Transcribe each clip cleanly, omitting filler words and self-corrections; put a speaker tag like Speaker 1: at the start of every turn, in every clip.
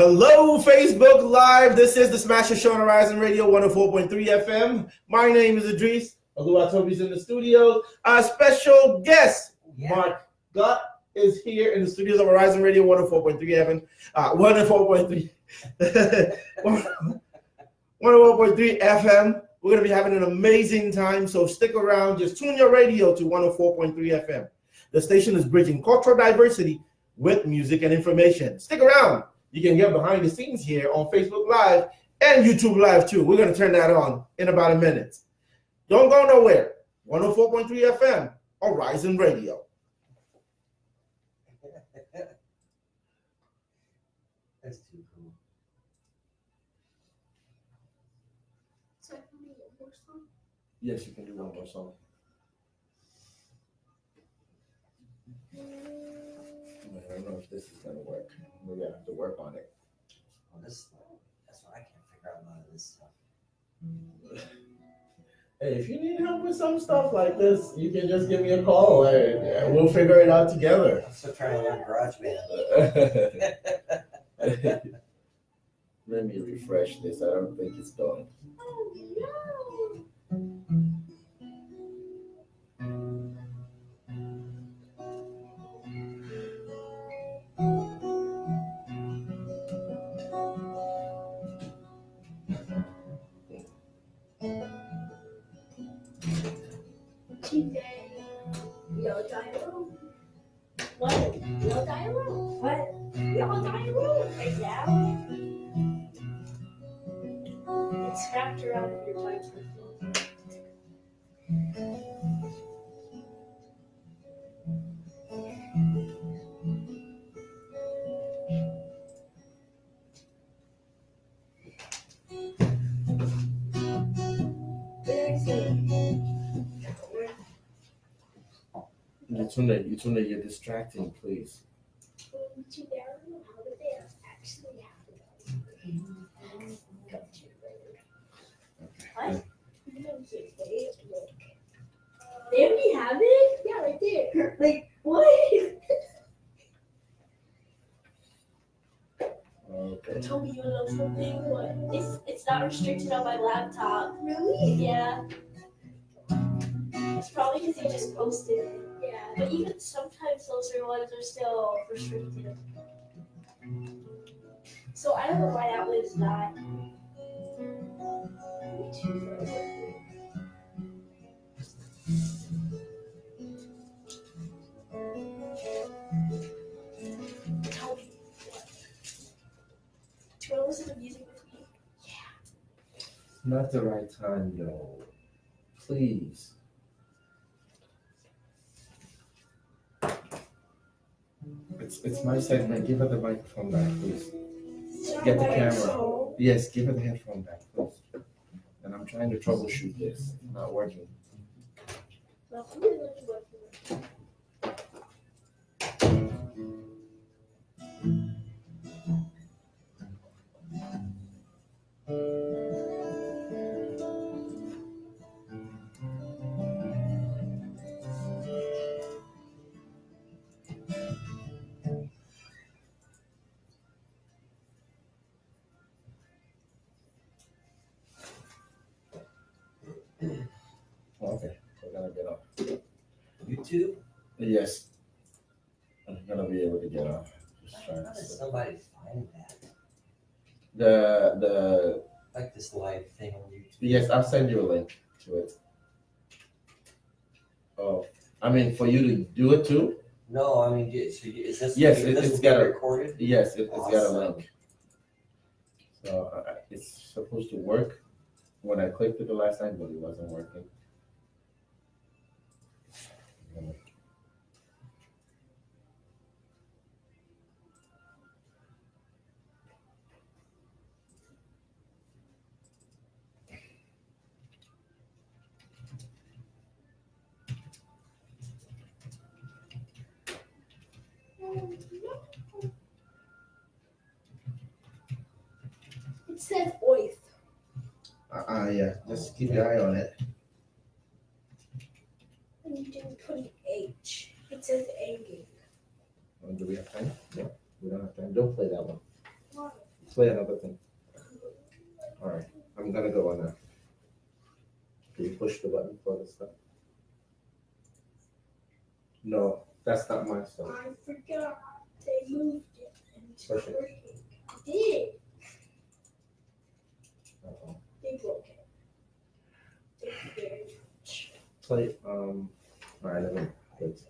Speaker 1: Hello, Facebook Live. This is the Smasher Show on Horizon Radio 104.3 FM. My name is Idris. Oluwatobi's in the studios. Our special guest, Mark Gaut, is here in the studios of Horizon Radio 104.3 FM. 104.3. 104.3 FM. We're going to be having an amazing time, so stick around. Just tune your radio to 104.3 FM. The station is bridging cultural diversity with music and information. Stick around. You can get behind the scenes here on Facebook Live and YouTube Live too. We're going to turn that on in about a minute. Don't go nowhere. 104.3 FM, Horizon Radio.
Speaker 2: That's too cool.
Speaker 3: So I can do one more song?
Speaker 1: Yes, you can do one more song. I don't know if this is going to work. Maybe I have to work on it.
Speaker 2: Well, that's what I can't figure out a lot of this stuff.
Speaker 1: Hey, if you need help with some stuff like this, you can just give me a call and we'll figure it out together.
Speaker 2: I'm still trying to learn GarageBand.
Speaker 1: Let me refresh this. I don't think it's done.
Speaker 3: Oh no! Today, you'll die alone. What? You'll die alone. What? You'll die alone right now. It's wrapped around your times.
Speaker 1: Yutuna, you're distracting, please.
Speaker 3: To there, how did they actually happen? What? They already have it? Yeah, right there. Like, what?
Speaker 1: Okay.
Speaker 3: Toby, you know something? What? It's not restricted on my laptop. Really? Yeah. It's probably because he just posted it. Yeah. But even sometimes those ones are still restricted. So I don't know why that one's not. Toby, what? Do you want to listen to music with me? Yeah.
Speaker 1: Not the right time, though. Please. It's my segment. Give her the microphone back, please. Get the camera. Yes, give her the headphone back, please. And I'm trying to troubleshoot this. It's not working. Okay, we're gonna get off.
Speaker 2: YouTube?
Speaker 1: Yes. I'm gonna be able to get off. Just trying
Speaker 2: How
Speaker 1: to
Speaker 2: does somebody find that?
Speaker 1: the
Speaker 2: Like this live thing on YouTube?
Speaker 1: yes, I'll send you a link to it. Oh, I mean for you to do it too?
Speaker 2: No, I mean, is this
Speaker 1: Yes,
Speaker 2: is
Speaker 1: it's
Speaker 2: this
Speaker 1: got a
Speaker 2: recorded?
Speaker 1: yes, it's got a
Speaker 2: Awesome.
Speaker 1: link. So it's supposed to work. When I clicked it the last time, but it wasn't working.
Speaker 3: It says oith.
Speaker 1: Yeah, just keep your eye on it.
Speaker 3: And you didn't put an H. It says A.
Speaker 1: Do we have time? No, we don't have time. Don't play that one.
Speaker 3: Why?
Speaker 1: play another thing. All right, I'm gonna go on now. Can you push the button for this stuff? No, that's not my stuff.
Speaker 3: I forgot. They moved it and it's
Speaker 1: Push it.
Speaker 3: working. I did.
Speaker 1: Uh-oh.
Speaker 3: They broke it. They did.
Speaker 1: Play. All right, let me. Wait.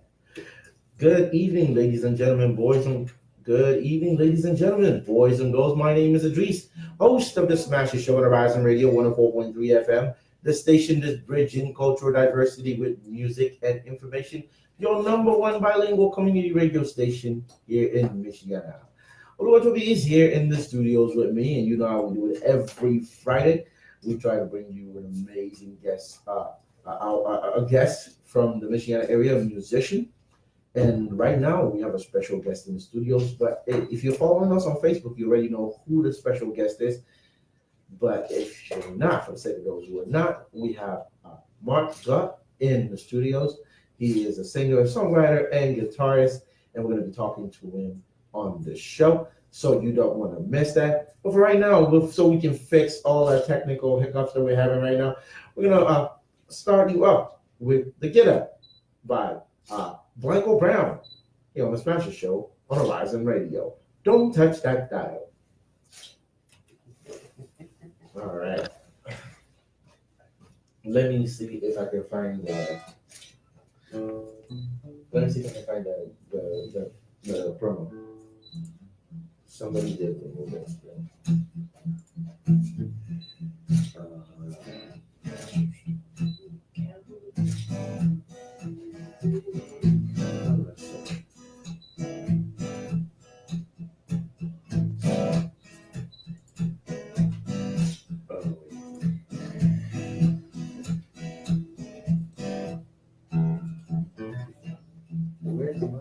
Speaker 1: Good evening, ladies and gentlemen, boys and good evening, ladies and gentlemen, boys and girls. My name is Idris, host of the Smasher Show on Horizon Radio 104.3 FM. The station is bridging cultural diversity with music and information. Your number one bilingual community radio station here in Michigan. Oluwatobi is here in the studios with me, and you know how we do it every Friday. We try to bring you an amazing guest, a guest from the Michigan area, a musician. And right now we have a special guest in the studios. But if you're following us on Facebook, you already know who the special guest is. But if you're not, for the sake of those who are not, we have Mark Gaut in the studios. He is a singer, songwriter, and guitarist, and we're going to be talking to him on the show. So you don't want to miss that. But for right now, so we can fix all our technical hiccups that we're having right now, we're going to start you up with the Get Up by Blanco Brown here on the Smasher Show on Horizon Radio. Don't touch that dial. All right. Let me see if I can find that. Let me see if I can find the promo. Somebody did remove it. Where's my?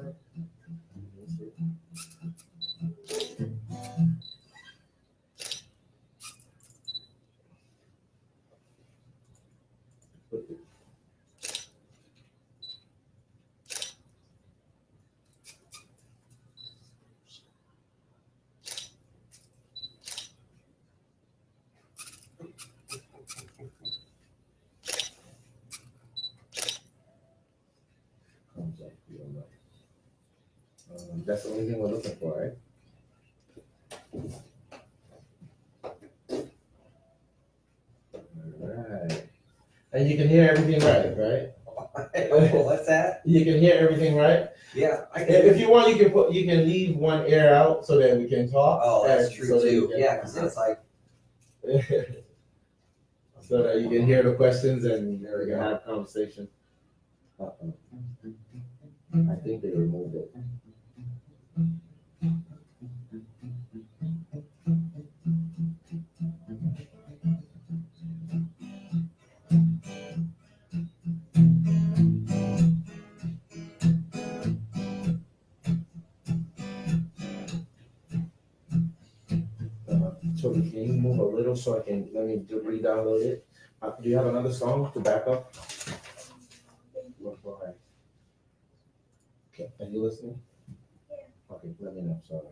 Speaker 1: That's the only thing we're looking for, right? All right. And you can hear everything right?
Speaker 2: What's that?
Speaker 1: You can hear everything right?
Speaker 2: Yeah, I can.
Speaker 1: If you want, you can leave one ear out so that we can talk.
Speaker 2: Oh, that's
Speaker 1: and
Speaker 2: true
Speaker 1: so that you
Speaker 2: too.
Speaker 1: can-
Speaker 2: Yeah, because it's like,
Speaker 1: so that you can hear the questions and
Speaker 2: There we
Speaker 1: we can
Speaker 2: go.
Speaker 1: have conversation. I think they removed it. So can you move a little so I can, let me re-download it? Do you have another song to back up? Go ahead. Okay, are you listening?
Speaker 3: Yeah.
Speaker 1: Okay, let me know, sorry.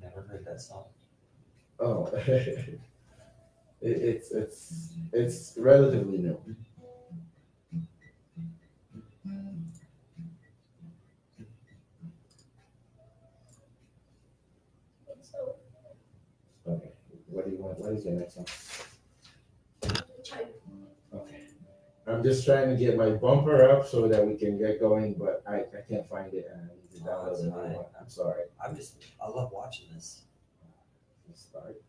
Speaker 2: never heard that song.
Speaker 1: Oh, it's relatively new. Okay, what do you want? What is your next song? Okay, I'm just trying to get my bumper up so that we can get going, but I can't find it and I need to download
Speaker 2: that's
Speaker 1: another
Speaker 2: fine.
Speaker 1: one. I'm sorry.
Speaker 2: I love watching this.
Speaker 1: Let's start.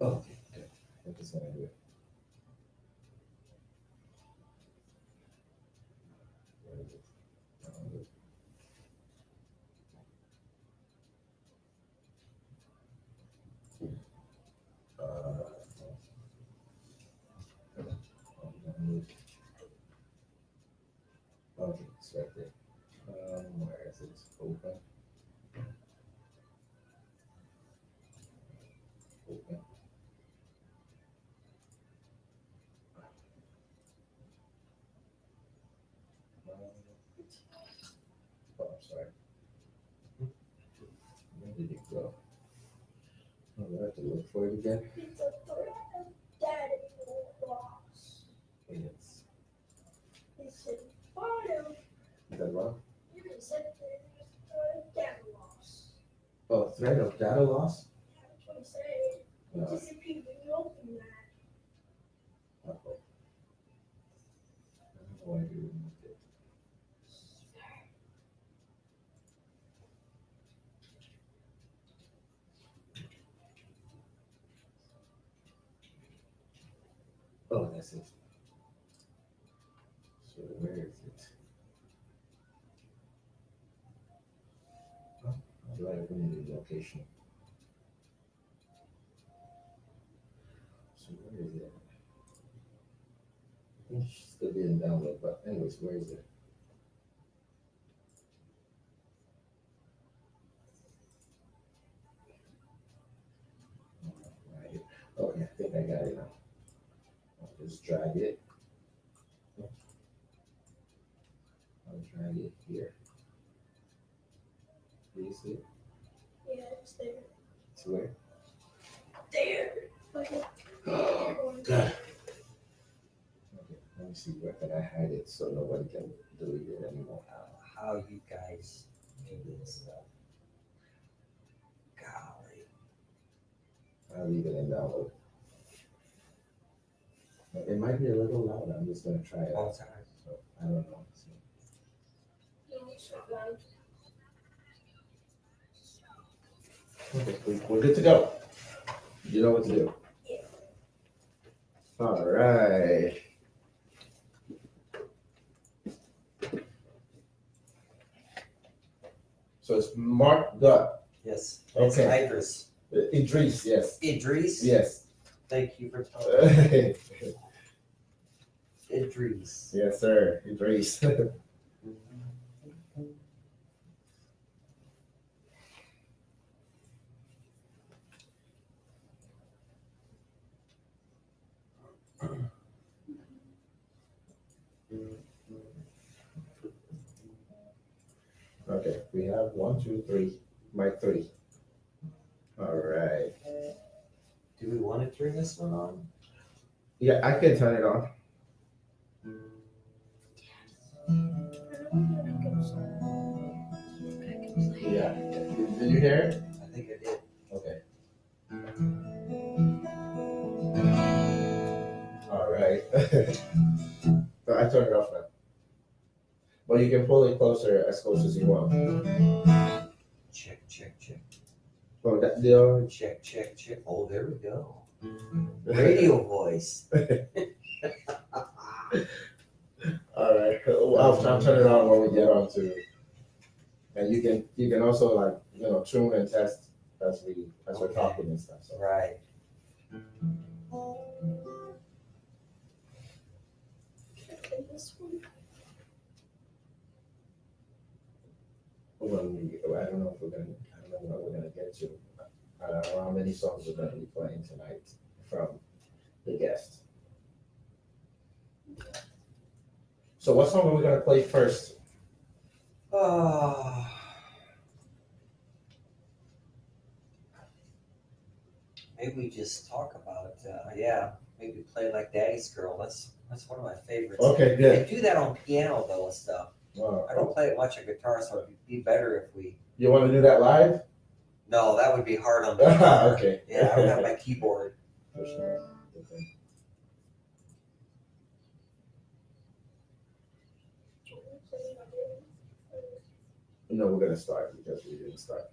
Speaker 1: Oh, okay, good. I think it's gonna do it. Where is it? Okay, it's right there. Where is it? Open. Open. Oh, I'm sorry. Where did it go? Oh, I have to look for it again.
Speaker 3: It's a threat of data loss.
Speaker 1: It's
Speaker 3: It's a photo.
Speaker 1: is that wrong?
Speaker 3: You can set there's a threat of data loss.
Speaker 1: Oh, threat of data loss?
Speaker 3: That's what I'm saying.
Speaker 1: No.
Speaker 3: It disappeared when you open that.
Speaker 1: Uh-oh. I don't know why you removed it. Oh, that's it. So where is it? How do I open the location? So where is it? I think it should still be in download, but anyways, where is it? Right here. Okay, I think I got it now. I'll just drag it. I'll drag it here. Do you see it?
Speaker 3: Yeah, it's there.
Speaker 1: It's where?
Speaker 3: There. Okay.
Speaker 1: God. Okay, let me see where can I hide it so nobody can delete it anymore.
Speaker 2: How you guys do this stuff? Golly.
Speaker 1: I'll leave it in download. It might be a little loud. I'm just gonna try it
Speaker 2: All
Speaker 1: out.
Speaker 2: the time.
Speaker 1: So I don't know. So, okay, we're good to go. You know what to do.
Speaker 3: Yeah.
Speaker 1: All right. So it's Mark Gaut.
Speaker 2: Yes.
Speaker 1: Okay.
Speaker 2: It's
Speaker 1: Idris, yes.
Speaker 2: Idris.
Speaker 1: Yes.
Speaker 2: Thank you for telling me.
Speaker 1: Yes,
Speaker 2: Idris.
Speaker 1: sir. Idris. Okay, we have 1, 2, 3. Mic 3. All right.
Speaker 2: Do we want to turn this one on?
Speaker 1: Yeah, I can turn it on. Yeah. Did you hear it?
Speaker 2: I think I did.
Speaker 1: Okay. All right. So I turned it off now. But you can pull it closer, as close as you want.
Speaker 2: Check, check, check.
Speaker 1: Oh, that the
Speaker 2: Check, check, check. Oh, there we go. Radio voice.
Speaker 1: All right. I'll turn it on when we get on to. And you can also like tune and test as we're
Speaker 2: Okay.
Speaker 1: talking and stuff. So.
Speaker 2: Right.
Speaker 3: This one.
Speaker 1: I don't know what we're gonna get to. I don't know how many songs we're gonna be playing tonight from the guest. So what song are we gonna play first?
Speaker 2: Maybe we just talk about maybe play like Daddy's Girl. That's one of my favorites.
Speaker 1: Okay, good.
Speaker 2: I do that on piano though and stuff.
Speaker 1: Wow.
Speaker 2: I don't play it much on guitar, so it'd be better if we.
Speaker 1: You want to do that live?
Speaker 2: No, that would be hard on the guitar.
Speaker 1: Okay.
Speaker 2: Yeah, I don't have my keyboard.
Speaker 1: For sure. Okay. know we're gonna start because we didn't start.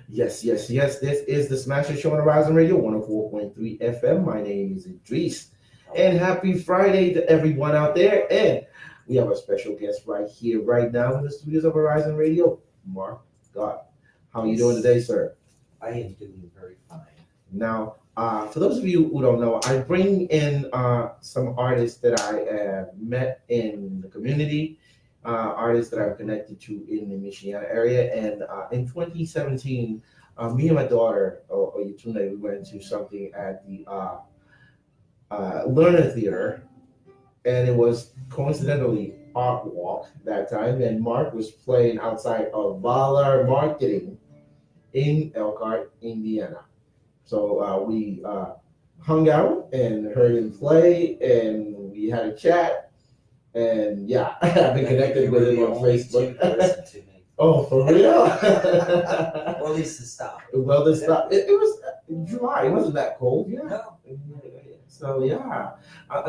Speaker 1: Yes, yes, yes. This is the Smasher Show on Horizon Radio, 104.3 FM. My name is Idris. And happy Friday to everyone out there. And we have a special guest right here, right now in the studios of Horizon Radio, Mark Gaut. How are you doing today, sir?
Speaker 2: I am doing very fine.
Speaker 1: Now, for those of you who don't know, I bring in some artists that I met in the community, artists that I'm connected to in the Michiana area. And in 2017, me and my daughter, Oyetune, we went to something at the Learner Theater, and it was coincidentally ArtWalk that time. And Mark was playing outside of Vala Marketing in Elkhart, Indiana. So we hung out and heard him play, and we had a chat. And yeah, I've been connected with him on Facebook.
Speaker 2: To me.
Speaker 1: Oh, for real?
Speaker 2: Well, at least to stop.
Speaker 1: Well, this stuff, it was July. It wasn't that cold. Yeah.
Speaker 2: No.
Speaker 1: So yeah.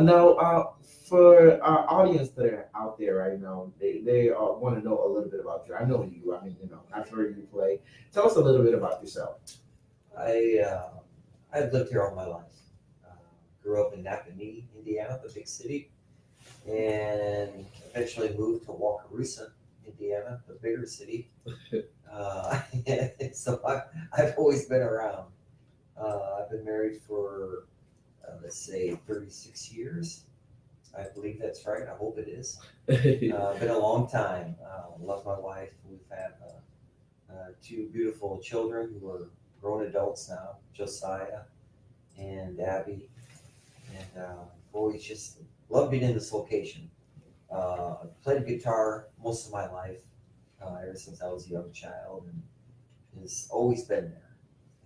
Speaker 1: Now, for our audience that are out there right now, they want to know a little bit about you. I know you. I mean, I've heard you play. Tell us a little bit about yourself.
Speaker 2: I've lived here all my life. Grew up in Napanee, Indiana, the big city, and eventually moved to Wakarusa, Indiana, the bigger city. So I've always been around. I've been married for, let's say, 36 years. I believe that's right. I hope it is. Been a long time. Love my wife. We've had two beautiful children who are grown adults now, Josiah and Abby. And always just love being in this location. Played guitar most of my life, ever since I was a young child, and it's always been there.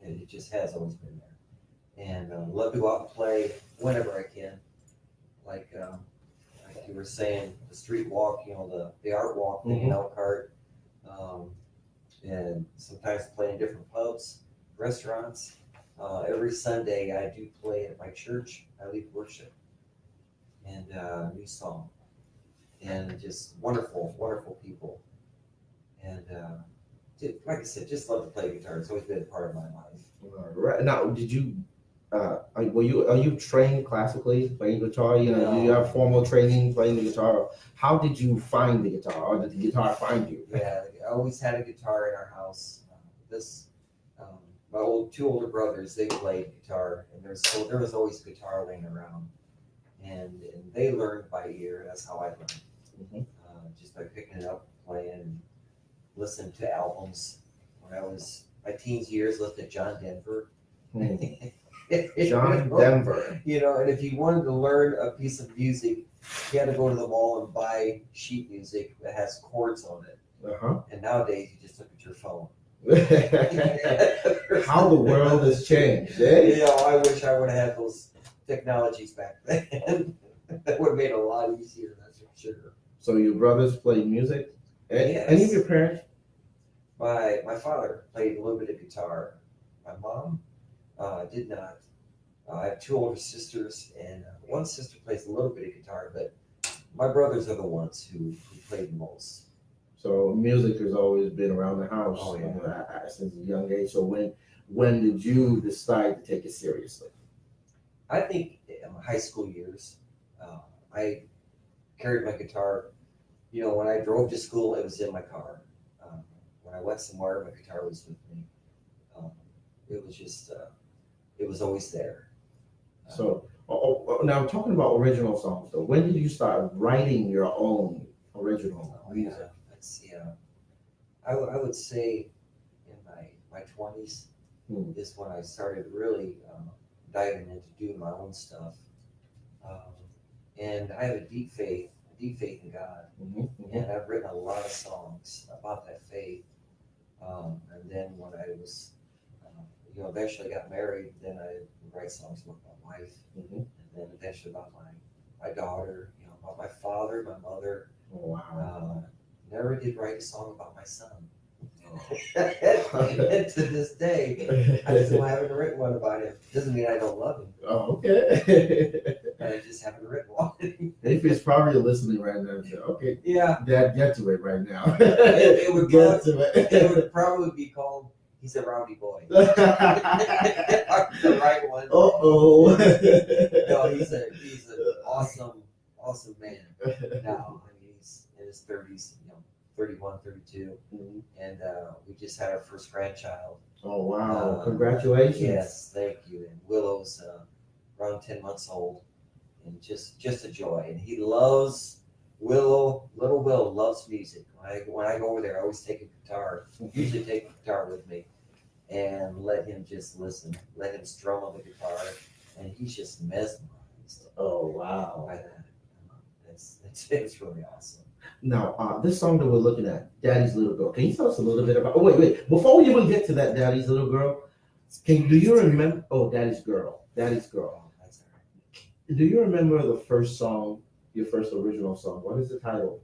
Speaker 2: And it just has always been there. And love to go out and play whenever I can. Like you were saying, the street walk, the art walk thing in Elkhart, and sometimes play in different pubs, restaurants. Every Sunday I do play at my church. I lead worship and new song, and just wonderful, wonderful people. And like I said, just love to play guitar. It's always been a part of my life.
Speaker 1: Right now, did you? Are you trained classically playing guitar? Do you have formal training playing the guitar? How did you find the guitar, or did the guitar find you?
Speaker 2: Yeah, I always had a guitar in our house. My two older brothers, they played guitar, and there was always guitar laying around, and they learned by ear. That's how I learned, just by picking it up, playing, listening to albums. When I was my teens years, listened to John Denver.
Speaker 1: John Denver.
Speaker 2: And if you wanted to learn a piece of music, you had to go to the mall and buy sheet music that has chords on it. And nowadays, you just look at your phone.
Speaker 1: How the world has changed, eh?
Speaker 2: I wish I would have had those technologies back then. That would have made it a lot easier, that's for sure.
Speaker 1: So your brothers played music?
Speaker 2: Yes.
Speaker 1: Any of your parents?
Speaker 2: My father played a little bit of guitar. My mom did not. I have two older sisters, and one sister plays a little bit of guitar, but my brothers are the ones who played the most.
Speaker 1: So music has always been around the house since a young age. So when did you decide to take it seriously?
Speaker 2: I think in my high school years, I carried my guitar. When I drove to school, it was in my car. When I went somewhere, my guitar was with me. It was just, it was always there.
Speaker 1: So now talking about original songs, though, when did you start writing your own original music?
Speaker 2: I would say in my 20s is when I started really diving into doing my own stuff. And I have a deep faith in God. And I've written a lot of songs about that faith. And then when I was, eventually got married, then I would write songs about my wife. And then eventually about my daughter, about my father, my mother.
Speaker 1: Oh, wow.
Speaker 2: Never did write a song about my son. And to this day, I still haven't written one about him. Doesn't mean I don't love him.
Speaker 1: Oh, okay.
Speaker 2: I just haven't written one.
Speaker 1: If he's probably listening right now, so, okay,
Speaker 2: Yeah,
Speaker 1: Dad, get to it right now.
Speaker 2: it would
Speaker 1: get
Speaker 2: probably,
Speaker 1: to
Speaker 2: it
Speaker 1: it.
Speaker 2: would probably be called "He's a Rowdy Boy." The right one.
Speaker 1: Uh-oh.
Speaker 2: No, he's an awesome man. Now, I mean, he's in his 30s, 31, 32,
Speaker 1: Mhm.
Speaker 2: and we just had our first grandchild.
Speaker 1: Oh, wow. Congratulations.
Speaker 2: Yes, thank you. And Willow's around 10 months old, and just a joy. And he loves little Will loves music. When I go over there, I always take a guitar. Usually take a guitar with me, and let him just listen. Let him strum on the guitar, and he's just mesmerized
Speaker 1: Oh, wow.
Speaker 2: by that. It's really awesome.
Speaker 1: Now, this song that we're looking at, Daddy's Little Girl, can you tell us a little bit about, oh, wait, before we even get to that Daddy's Little Girl, do you remember, oh, Daddy's Girl.
Speaker 2: That's all right.
Speaker 1: Do you remember the first song, your first original song? What is the title?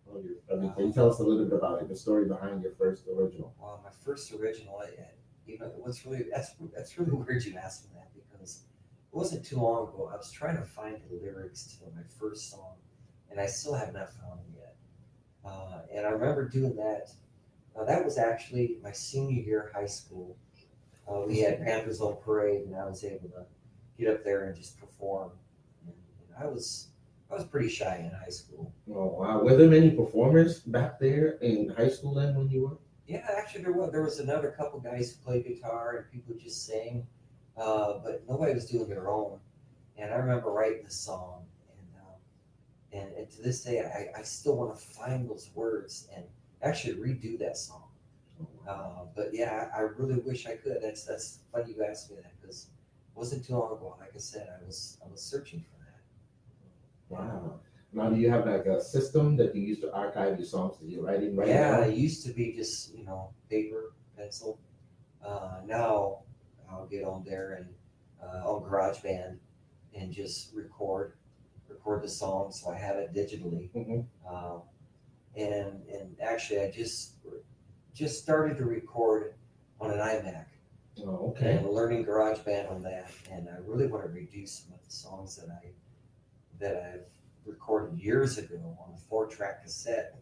Speaker 1: Can you tell us a little bit about it, the story behind your first original?
Speaker 2: Well, my first original, that's really weird you asked me that, because it wasn't too long ago. I was trying to find the lyrics to my first song, and I still have not found them yet. And I remember doing that. That was actually my senior year of high school. We had Panthers on Parade, and I was able to get up there and just perform. And I was pretty shy in high school.
Speaker 1: Oh, wow. Were there many performers back there in high school then when you were?
Speaker 2: Yeah, actually there was another couple guys who played guitar, and people just sang, but nobody was doing their own. And I remember writing this song, and to this day I still want to find those words and actually redo that song. But yeah, I really wish I could. That's funny you asked me that, because it wasn't too long ago. Like I said, I was searching for that.
Speaker 1: Wow. Now, do you have like a system that you use to archive your songs that you're writing right
Speaker 2: Yeah,
Speaker 1: now?
Speaker 2: it used to be just paper, pencil. Now I'll get on there and on GarageBand and just record the song, so I have it digitally.
Speaker 1: Mhm.
Speaker 2: And actually, I just started to record on an iMac.
Speaker 1: Oh, okay.
Speaker 2: And learning GarageBand on that, and I really want to redo some of the songs that I've recorded years ago on a 4-track cassette.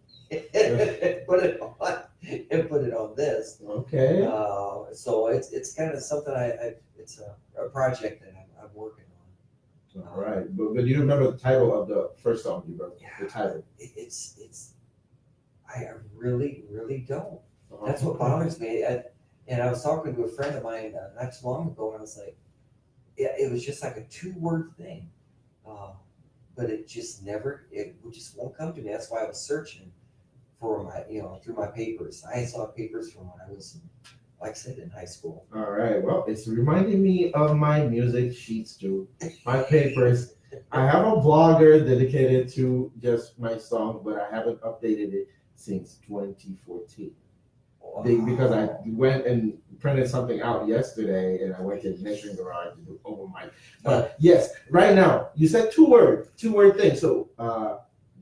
Speaker 2: put it on this.
Speaker 1: Okay.
Speaker 2: So it's kind of something it's a project that I'm working on.
Speaker 1: All right. But you remember the title of the first song you wrote?
Speaker 2: Yeah.
Speaker 1: The title.
Speaker 2: I really don't. That's what
Speaker 1: Okay.
Speaker 2: bothers me. And I was talking to a friend of mine not too long ago, and I was like, yeah, it was just like a 2-word thing. But it just won't come to me. That's why I was searching for through my papers. I saw papers from when I was, like I said, in high school.
Speaker 1: All right. Well, it's reminding me of my music sheets too, my papers. I have a blogger dedicated to just my song, but I haven't updated it since 2014.
Speaker 2: Wow.
Speaker 1: Because I went and printed something out yesterday, and I went to the Ignition Garage to do over my. But yes, right now you said 2-word thing. So,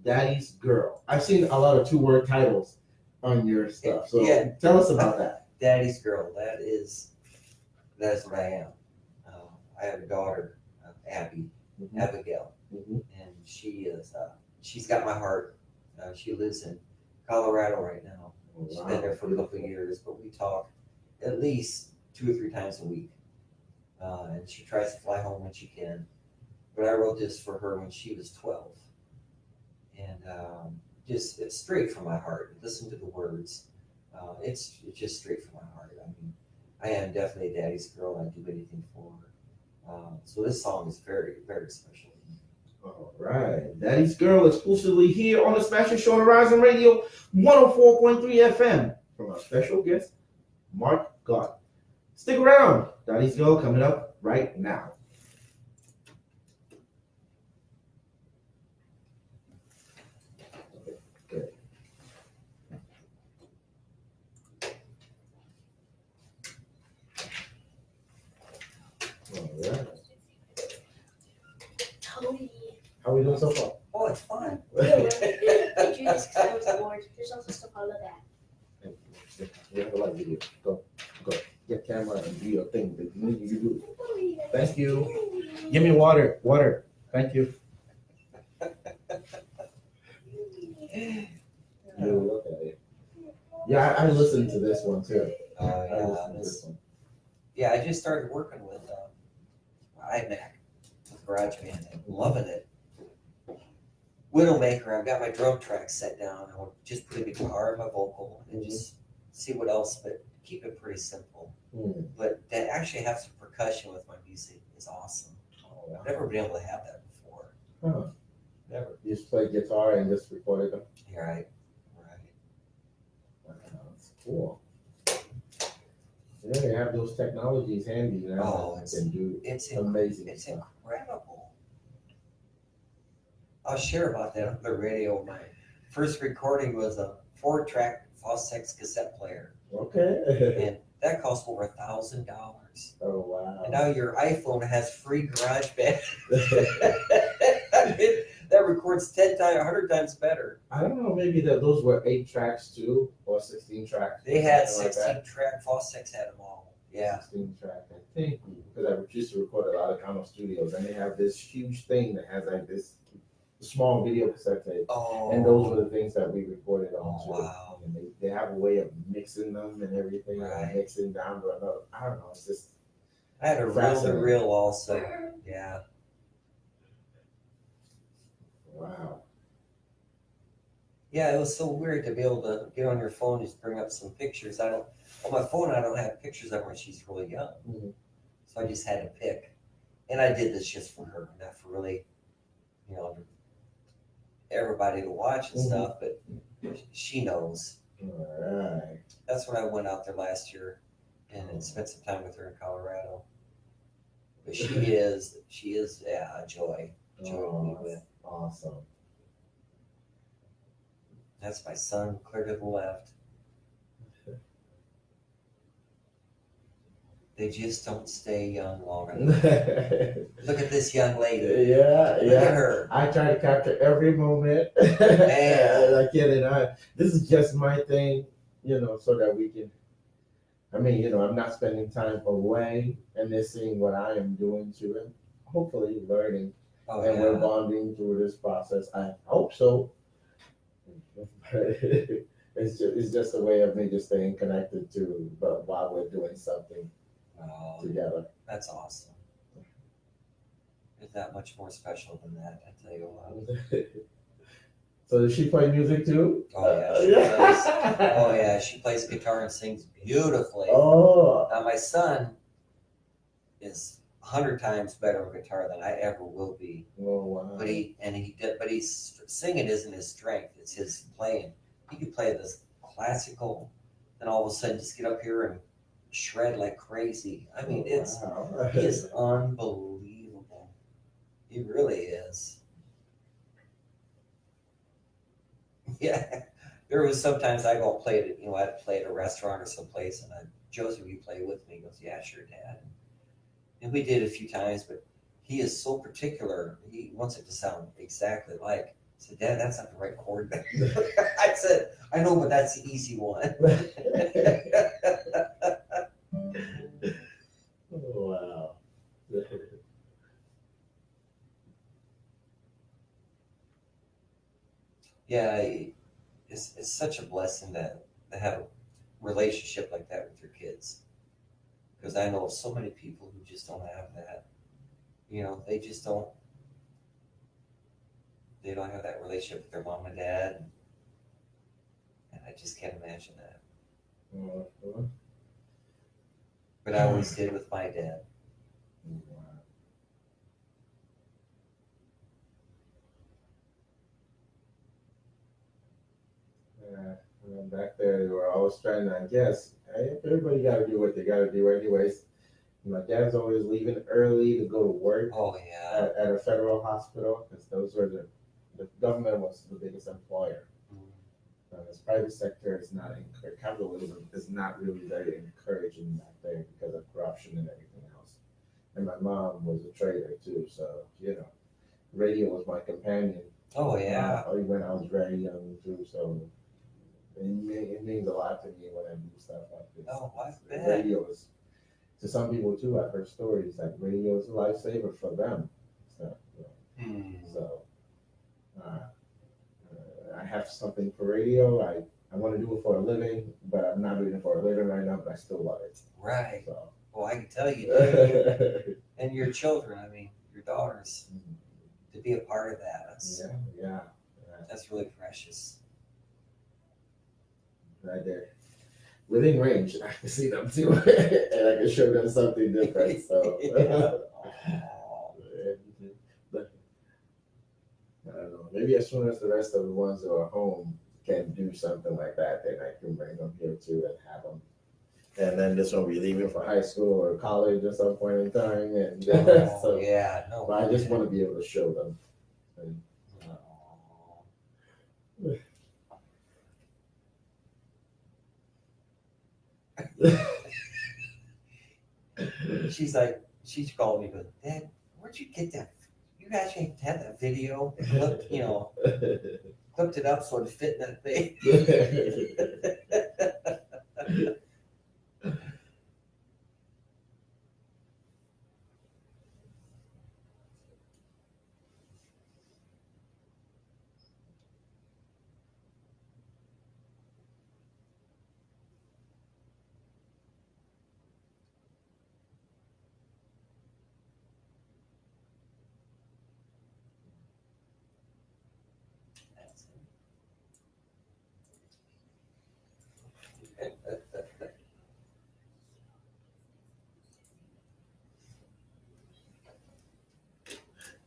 Speaker 1: Daddy's Girl. I've seen a lot of 2-word titles on your stuff. So
Speaker 2: Yeah.
Speaker 1: tell us about that.
Speaker 2: Daddy's Girl. That is what I am. I have a daughter, Abigail,
Speaker 1: Mhm.
Speaker 2: and she's got my heart. She lives in Colorado right now. She's been there for a couple of years, but we talk at least 2 or 3 times a week. And she tries to fly home when she can. But I wrote this for her when she was 12. And it's straight from my heart. Listen to the words. It's just straight from my heart. I mean, I am definitely a daddy's girl. I do anything for her. So this song is very, very special.
Speaker 1: All right. Daddy's Girl exclusively here on the Smashing Show on Horizon Radio 104.3 FM from our special guest, Mark Gaut. Stick around. Daddy's Girl coming up right now. Good. All right.
Speaker 3: Tony.
Speaker 1: How are we doing so far?
Speaker 2: Oh, it's fun.
Speaker 3: Idris, because I was bored. There's also stuff I look at.
Speaker 1: Thank you. camera and do your thing. You do. Thank you. Give me water. Water. Thank you. You look at it. Yeah, I listened to this one too.
Speaker 2: Yeah, I just started working with iMac with GarageBand. I'm loving it. Widowmaker, I've got my drum track set down. I'll just put a guitar and my vocal and just see what else, but keep it pretty simple. But to actually have some percussion with my music is awesome. I've never been able to have that before.
Speaker 1: Huh.
Speaker 2: Never.
Speaker 1: You just play guitar and just recorded them?
Speaker 2: Right.
Speaker 1: Wow, that's cool. Yeah, they have those technologies handy now.
Speaker 2: Oh,
Speaker 1: it's amazing.
Speaker 2: It's incredible. I'll share about that on the radio. My first recording was a 4-track Fostex cassette player.
Speaker 1: Okay.
Speaker 2: And that cost over $1,000.
Speaker 1: Oh wow.
Speaker 2: And now your iPhone has free GarageBand. That records 10 times, 100 times better.
Speaker 1: I don't know, maybe those were 8 tracks too, or 16 tracks.
Speaker 2: They had 16 track, Fostex had them all. Yeah.
Speaker 1: 16 track, I think, because I used to record a lot of Kano Studios, and they have this huge thing that has like this small video cassette tape.
Speaker 2: Oh.
Speaker 1: And those were the things that we recorded on too.
Speaker 2: Wow.
Speaker 1: And they have a way of mixing them and everything,
Speaker 2: Right.
Speaker 1: and mixing down to another. I don't know, it's just.
Speaker 2: I had a reel also. Yeah.
Speaker 1: Wow.
Speaker 2: Yeah, it was so weird to be able to get on your phone and just bring up some pictures. On my phone, I don't have pictures of her when she's really young. So I just had to pick. And I did this just for her, not for really, everybody to watch and stuff, but she knows.
Speaker 1: All right.
Speaker 2: That's when I went out there last year and spent some time with her in Colorado. But she is a joy to be with.
Speaker 1: Awesome.
Speaker 2: That's my son, clear to the left. They just don't stay young long enough. Look at this young lady.
Speaker 1: Yeah.
Speaker 2: Look at her.
Speaker 1: I try to capture every moment.
Speaker 2: Man.
Speaker 1: I get it. This is just my thing, so that we can. I'm not spending time away and they're seeing what I am doing to them. Hopefully learning.
Speaker 2: Oh,
Speaker 1: and
Speaker 2: yeah.
Speaker 1: we're bonding through this process. I hope so. It's just a way of me just staying connected to, but while we're doing something together.
Speaker 2: That's awesome. It's that much more special than that, I tell you what.
Speaker 1: So does she play music too?
Speaker 2: Oh yeah, oh yeah, she plays guitar and sings beautifully.
Speaker 1: Oh.
Speaker 2: Now my son is 100 times better on guitar than I ever will be.
Speaker 1: Oh wow.
Speaker 2: But he's singing isn't his strength; it's his playing. He can play this classical, and all of a sudden just get up here and shred like crazy. I mean, he is unbelievable. He really is. Yeah, there was sometimes I go play it. I'd play at a restaurant or someplace, and Joseph, you play with me? He goes, yeah, sure, Dad. And we did a few times, but he is so particular. He wants it to sound exactly like. I said, Dad, that's not the right chord. I said, I know, but that's the easy one.
Speaker 1: Wow.
Speaker 2: Yeah, it's such a blessing to have a relationship like that with your kids. Because I know so many people who just don't have that. They just don't. They don't have that relationship with their mom and dad. And I just can't imagine that. But I always did with my dad.
Speaker 1: Back there, they were always trying to, I guess, everybody got to do what they got to do anyways. My dad's always leaving early to go to work.
Speaker 2: Oh, yeah.
Speaker 1: At a federal hospital, because those were the government was the biggest employer. This private sector is not encouraged. Capitalism is not really very encouraging back there because of corruption and everything else. And my mom was a trader too, so radio was my companion.
Speaker 2: Oh yeah.
Speaker 1: When I was very young too, so it means a lot to me when I do stuff like this.
Speaker 2: Oh, I bet.
Speaker 1: Radio is to some people too, I've heard stories like radio is a lifesaver for them. So, so uh, I have something for radio. I want to do it for a living, but I'm not doing it for a living right now, but I still love it.
Speaker 2: Right.
Speaker 1: So.
Speaker 2: Well, I can tell you, do. And your children, I mean, your daughters, to be a part of that, that's really precious.
Speaker 1: Right there. Within range, I can see them too, and I can show them something different. So, but, I don't know. Maybe as soon as the rest of the ones who are home can do something like that, then I can bring them here too and have them. And then this one be leaving for high school or college at some point in time, and so but I just want to be able to show them. And,
Speaker 2: she's calling me, but Dad, where'd you get that? You guys ain't had that video, clipped it up so it fit in that thing.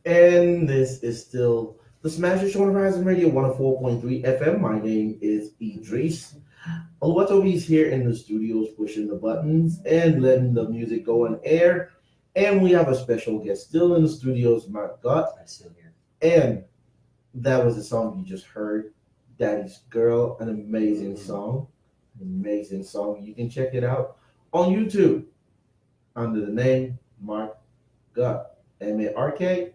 Speaker 1: And this is still the Smash Show on Horizon Radio 104.3 FM. My name is Idris. Oluwatobi's here in the studios pushing the buttons and letting the music go on air. And we have a special guest still in the studios, Mark Gaut.
Speaker 2: I'm still here.
Speaker 1: And that was the song you just heard, Daddy's Girl, an amazing song. Amazing song. You can check it out on YouTube under the name Mark Gaut. M-A-R-K,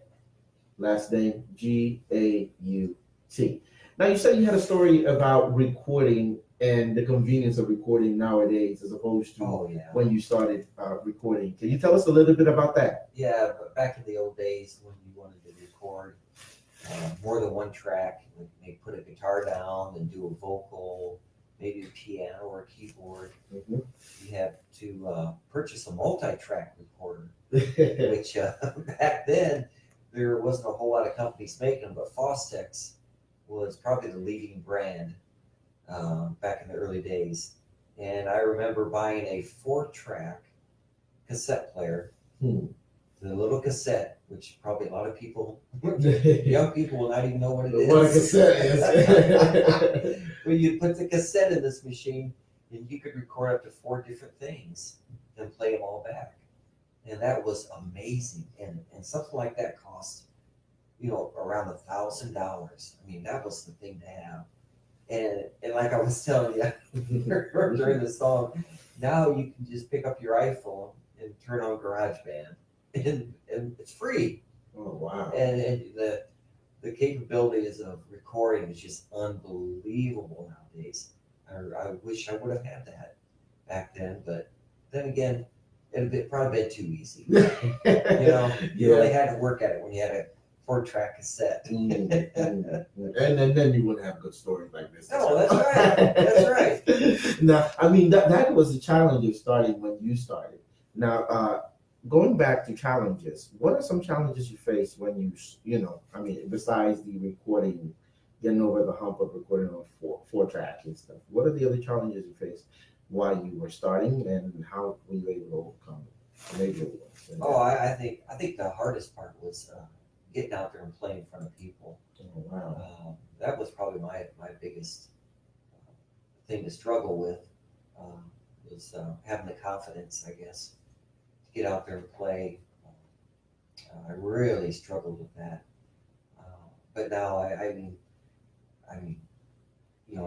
Speaker 1: last name G-A-U-T. Now, you said you had a story about recording and the convenience of recording nowadays as opposed to when you started recording. Can you tell us a little bit about that?
Speaker 2: Yeah, but back in the old days when you wanted to record more than one track, maybe put a guitar down and do a vocal, maybe a piano or a keyboard, you have to purchase a multi-track recorder, which back then there wasn't a whole lot of companies making them, but Fostex was probably the leading brand back in the early days. And I remember buying a 4-track cassette player, the little cassette, which probably a lot of people, young people will not even know what it is.
Speaker 1: What a cassette is.
Speaker 2: When you put the cassette in this machine, and you could record up to 4 different things and play them all back. And that was amazing. And something like that cost, around $1,000. I mean, that was the thing to have. And like I was telling you during the song, now you can just pick up your iPhone and turn on GarageBand, and it's free.
Speaker 1: Oh wow!
Speaker 2: And the capabilities of recording is just unbelievable nowadays. I wish I would have had that back then, but then again, it'd probably been too easy. You really had to work at it when you had a 4-track cassette.
Speaker 1: And then you wouldn't have good stories like this.
Speaker 2: No, that's right. That's right.
Speaker 1: Now, I mean, that was the challenge of starting when you started. Now, going back to challenges, what are some challenges you faced when besides the recording, getting over the hump of recording on 4-track and stuff? What are the other challenges you faced while you were starting, and how were you able to overcome it? Major ones.
Speaker 2: Oh, I think the hardest part was getting out there and playing in front of people.
Speaker 1: Oh, wow.
Speaker 2: That was probably my biggest thing to struggle with, was having the confidence, I guess, to get out there and play. I really struggled with that. But now, I mean,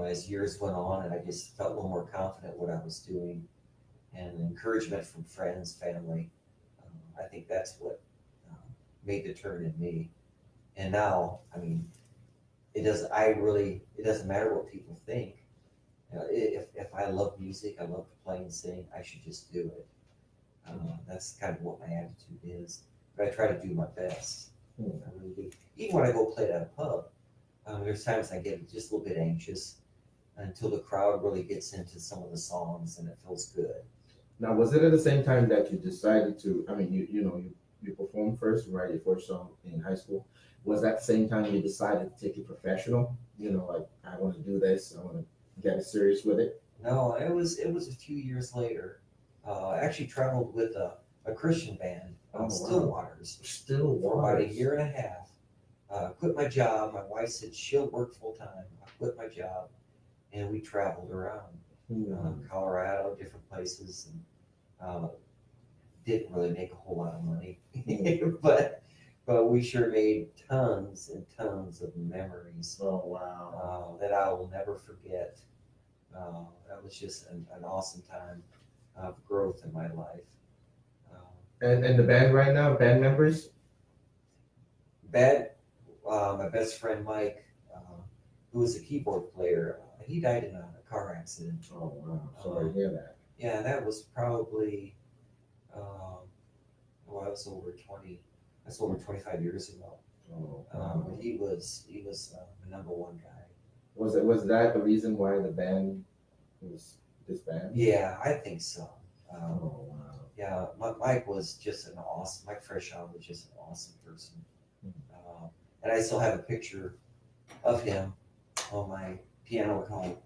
Speaker 2: as years went on, and I just felt a little more confident what I was doing, and encouragement from friends, family. I think that's what made the turn in me. And now, I mean, it doesn't matter what people think. If I love music, I love to play and sing, I should just do it. That's kind of what my attitude is. But I try to do my best.
Speaker 1: Hmm.
Speaker 2: I really do. Even when I go play at a pub, there's times I get just a little bit anxious until the crowd really gets into some of the songs and it feels good.
Speaker 1: Now, was it at the same time that you decided to? I mean, you performed first, right? Your first song in high school. Was that the same time you decided to take it professional? Like I want to do this. I want to get serious with it.
Speaker 2: No, it was a few years later. I actually traveled with a Christian band, Stillwaters, for about a year and a half. Quit my job. My wife said she'll work full time. I quit my job, and we traveled around Colorado, different places, and didn't really make a whole lot of money, but we sure made tons and tons of memories.
Speaker 1: Oh wow!
Speaker 2: That I will never forget. That was just an awesome time of growth in my life.
Speaker 1: And the band right now, band members?
Speaker 2: My best friend Mike, who was a keyboard player, he died in a car accident.
Speaker 1: Oh wow! Sorry to hear that.
Speaker 2: Yeah, that was probably that's over 25 years ago.
Speaker 1: Oh,
Speaker 2: but he was the number one guy.
Speaker 1: Was that the reason why the band was disbanded?
Speaker 2: Yeah, I think so.
Speaker 1: Oh wow!
Speaker 2: Yeah, Mike was just Mike Freshaw was just an awesome person. And I still have a picture of him on my piano at home,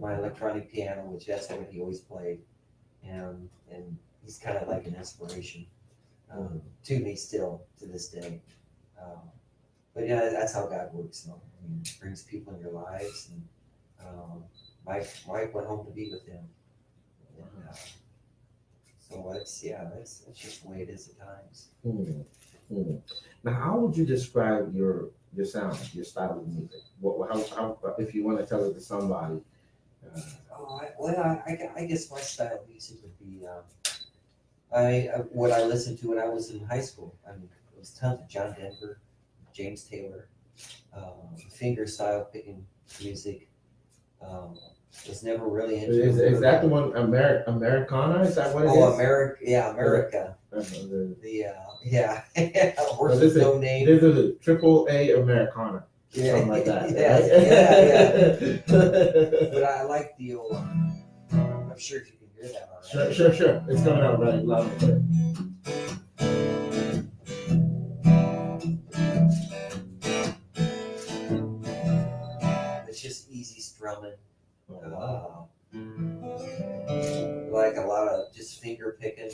Speaker 2: my electronic piano, which that's what he always played. And he's kind of like an inspiration to me still to this day. But yeah, that's how God works. He brings people in your lives. And Mike went home to be with him. And, so it's just the way it is at times.
Speaker 1: Now, how would you describe your sound, your style of music? How if you want to tell it to somebody?
Speaker 2: I guess my style of music would be what I listened to when I was in high school. I mean, it was tons of John Denver, James Taylor, finger style picking music. Was never really into.
Speaker 1: Is that the one Americana? Is that what it is?
Speaker 2: Oh, America. Yeah. Horse with no name.
Speaker 1: This is a AAA Americana.
Speaker 2: Yeah,
Speaker 1: something like that.
Speaker 2: Yeah. But I like the old. I'm sure if you can hear that. All right.
Speaker 1: Sure. It's coming out right loud and clear.
Speaker 2: It's just easy strumming.
Speaker 1: Wow.
Speaker 2: Like a lot of just finger picking.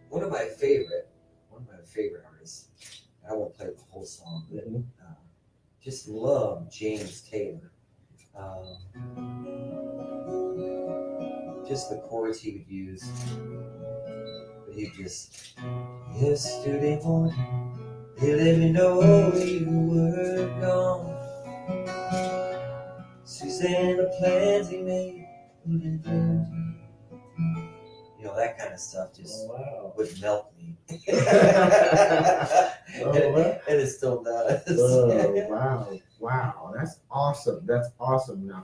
Speaker 2: One of my favorite artists. I won't play the whole song, but just love James Taylor. Just the chords he would use. But he just yesterday morning. They let me know you were gone. Suzanne, the plans he made wouldn't do. That kind of stuff just would melt me. And it still does.
Speaker 1: Wow. That's awesome. Now,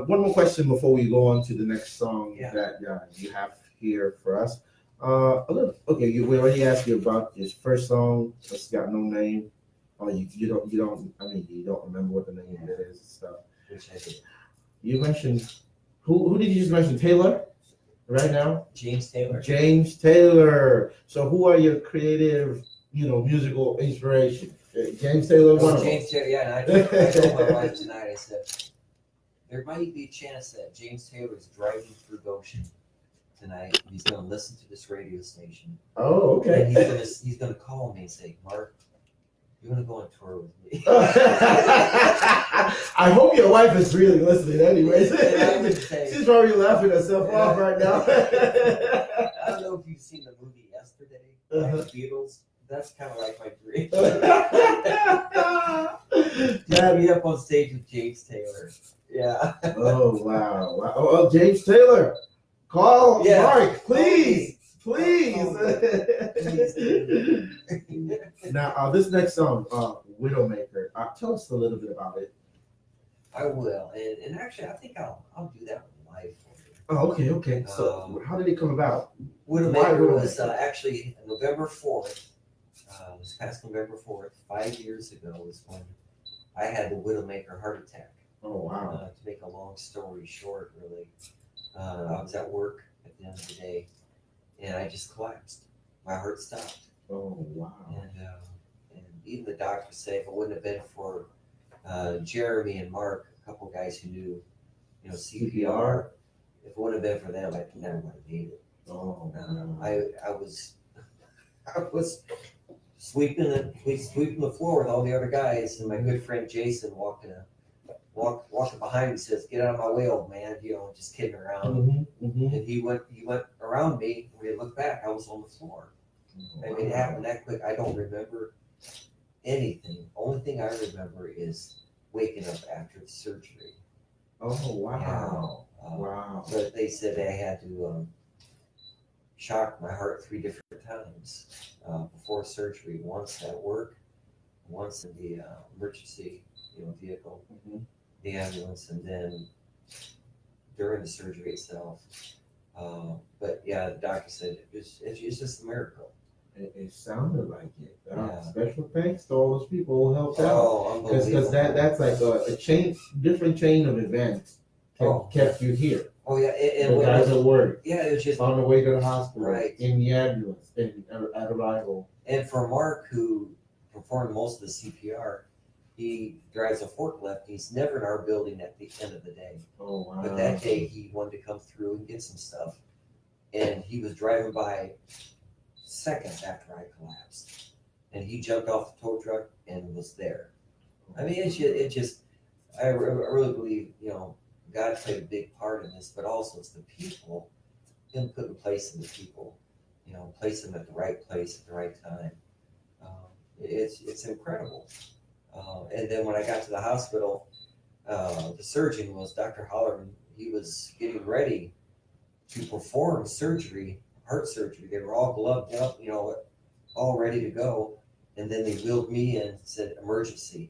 Speaker 1: one more question before we go on to the next song that you have here for us. We already asked you about his first song. It's got no name. Oh, you don't remember what the name of it is and stuff.
Speaker 2: Which I did.
Speaker 1: You mentioned who did you just mention? Taylor, right now.
Speaker 2: James Taylor.
Speaker 1: So who are your creative, musical inspiration? James Taylor.
Speaker 2: James Taylor. Yeah, and I told my wife tonight. I said there might be a chance that James Taylor is driving through Goshen tonight. He's going to listen to this radio station.
Speaker 1: Oh, okay.
Speaker 2: And he's going to call me and say, Mark, you want to go on tour with me?
Speaker 1: I hope your wife is really listening anyways. She's probably laughing herself off right now.
Speaker 2: I don't know if you've seen the movie Yesterday, like the Beatles. That's kind of like my dream. To be up on stage with James Taylor. Yeah.
Speaker 1: Oh, wow. Oh, James Taylor. Call Mark, please. Now, this next song, Widowmaker. Tell us a little bit about it.
Speaker 2: I will, and actually, I think I'll do that live for you.
Speaker 1: Oh, okay. So how did it come about?
Speaker 2: Widowmaker was actually November 4th. This past November 4th, 5 years ago, was when I had the Widowmaker heart attack.
Speaker 1: Oh, wow.
Speaker 2: To make a long story short, really, I was at work at the end of the day, and I just collapsed. My heart stopped.
Speaker 1: Oh, wow.
Speaker 2: And even the doctor said if it wouldn't have been for Jeremy and Mark, a couple guys who knew, CPR, if it wouldn't have been for them, I never would have made it.
Speaker 1: Oh,
Speaker 2: I was sweeping the floor with all the other guys, and my good friend Jason walking behind me, says, "Get out of my way, old man," just kidding around. And he went around me. When we looked back, I was on the floor. I mean, it happened that quick. I don't remember anything. Only thing I remember is waking up after the surgery.
Speaker 1: Oh, wow.
Speaker 2: Wow. But they said I had to shock my heart 3 different times before surgery. Once at work, once in the emergency vehicle, the ambulance, and then during the surgery itself. But yeah, the doctor said it's just a miracle.
Speaker 1: It sounded like it. Special thanks to all those people who helped out.
Speaker 2: Oh,
Speaker 1: because that's like a different chain of events kept you here.
Speaker 2: Oh yeah,
Speaker 1: the guys at work.
Speaker 2: Yeah, it was just
Speaker 1: on the way to the hospital,
Speaker 2: right
Speaker 1: in the ambulance, at arrival.
Speaker 2: And for Mark, who performed most of the CPR, he drives a forklift. He's never in our building at the end of the day.
Speaker 1: Oh wow!
Speaker 2: But that day he wanted to come through and get some stuff, and he was driving by seconds after I collapsed, and he jumped off the tow truck and was there. I mean, I really believe, God played a big part in this, but also it's the people, Him putting place in the people, place them at the right place at the right time. It's incredible. And then when I got to the hospital, the surgeon was Dr. Hollerman. He was getting ready to perform heart surgery. They were all gloved up, all ready to go. And then they wheeled me in and said emergency.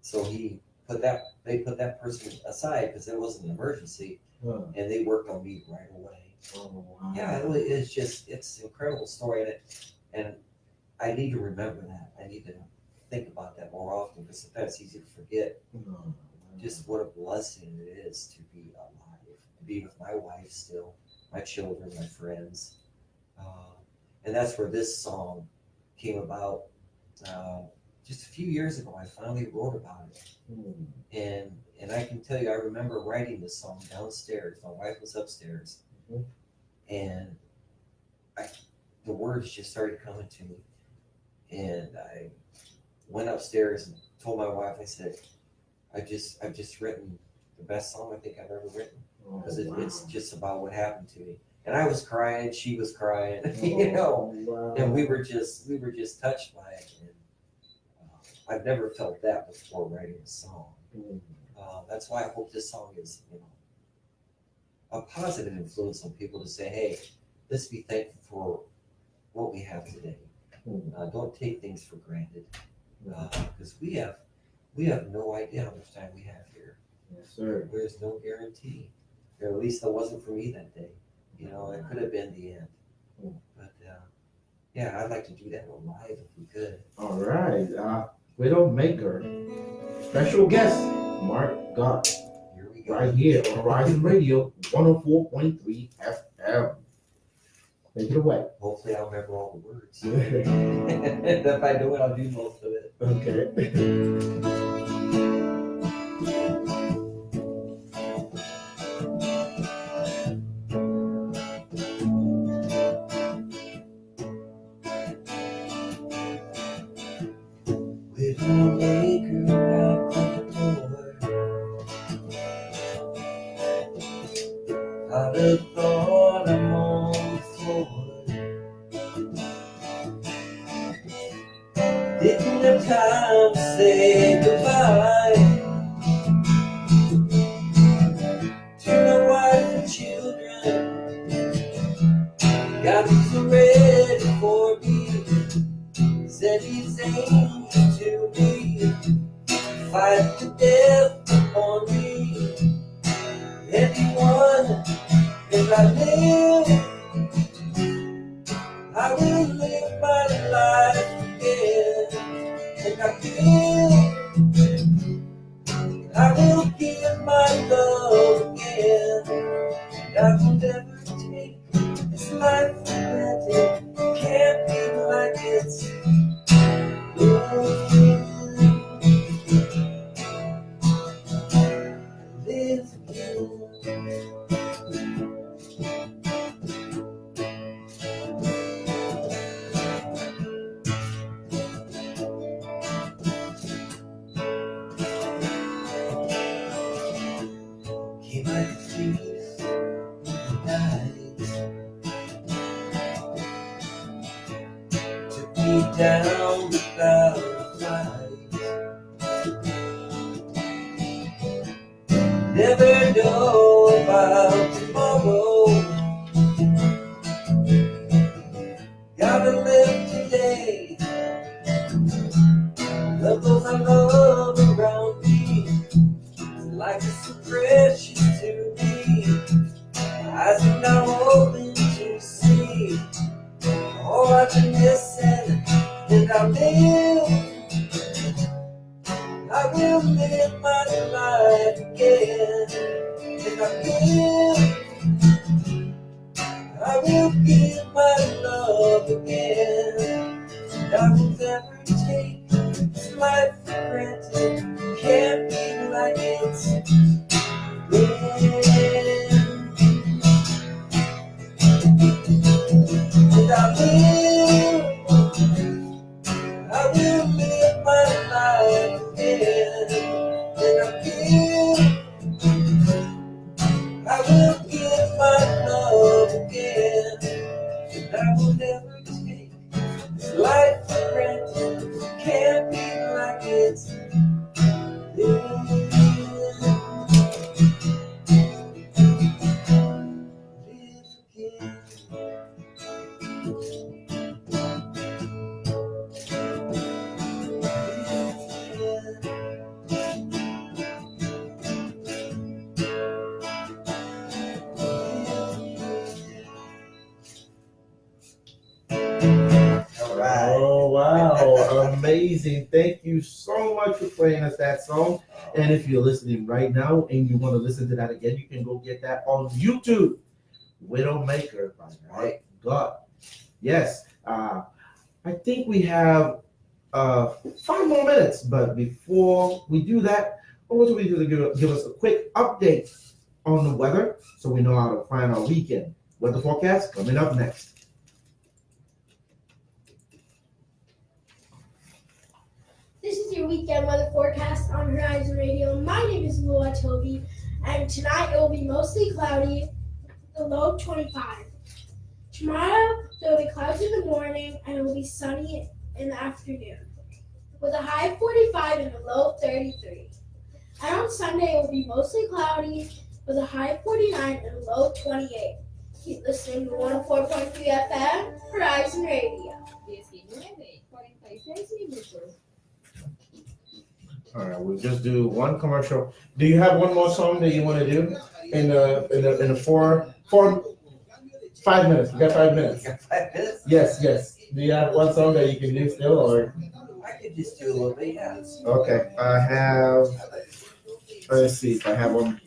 Speaker 2: So they put that person aside because it wasn't an emergency, and they worked on me right away.
Speaker 1: Oh, wow.
Speaker 2: Yeah, it's an incredible story, and I need to remember that. I need to think about that more often because sometimes it's easy to forget just what a blessing it is to be alive, to be with my wife still, my children, my friends, and that's where this song came about. Just a few years ago, I finally wrote about it, and I can tell you, I remember writing this song downstairs. My wife was upstairs, and the words just started coming to me, and I went upstairs and told my wife, I said, I've just written the best song I think I've ever written, because it's just about what happened to me. And I was crying, she was crying, and we were just touched by it. And I've never felt that before writing a song. That's why I hope this song is, a positive influence on people to say, hey, let's be thankful for what we have today. Don't take things for granted, because we have no idea how much time we have here.
Speaker 1: Yes, sir.
Speaker 2: There's no guarantee. Or at least that wasn't for me that day. It could have been the end. But yeah, I'd like to do that live if we could.
Speaker 1: All right. Widowmaker. Special guest, Mark Gaut.
Speaker 2: Here we go.
Speaker 1: Right here on Horizon Radio, 104.3 FM. Take it away.
Speaker 2: Hopefully I'll remember all the words. And if I do it, I'll do most of it.
Speaker 1: Okay.
Speaker 2: I'd have thought I'm on the floor. Didn't have time to say goodbye to my wife and children. Got them ready for me. Said he's angel to me. Fight the death on me. one. If I live, I will live my life again. If I give, I will give my love again. I will never take this life for granted. Can't be like it's live again. Came like a thief in the night, took me down without a fight. Never know about tomorrow. Gotta live today. Love those I love around me. Like it's so precious to me. My eyes are now open to see all I've been missing, and I'll live. I will live my life again. If I give, I will give my love again. And I will never take this life for granted. Can't be like it's been. And I will live my life again. And I will give my love again. And I will never take this life for granted. Can't be like it's
Speaker 1: Oh, wow. Amazing. Thank you so much for playing us that song. And if you're listening right now and you want to listen to that again, you can go get that on YouTube. Widowmaker by Mark Gaut. Yes. I think we have 5 more minutes, but before we do that, I want you to give us a quick update on the weather so we know how to plan our weekend. Weather forecast coming up next.
Speaker 3: This is your weekend weather forecast on Horizon Radio. My name is Vala Toby, and tonight it will be mostly cloudy, the low 25. Tomorrow there will be clouds in the morning, and it will be sunny in the afternoon, with a high of 45 and a low of 33. And on Sunday it will be mostly cloudy, with a high of 49 and a low of 28. Keep listening to 104.3 FM, Horizon Radio.
Speaker 4: 19:46 minutos.
Speaker 1: All right, we'll just do one commercial. Do you have one more song that you want to do in the 5 minutes? You got 5 minutes.
Speaker 2: 5 minutes?
Speaker 1: Yes. Do you have one song that you can do still, or?
Speaker 2: I could just do a little bit, yeah.
Speaker 1: Okay, I have. Let's see if I have one.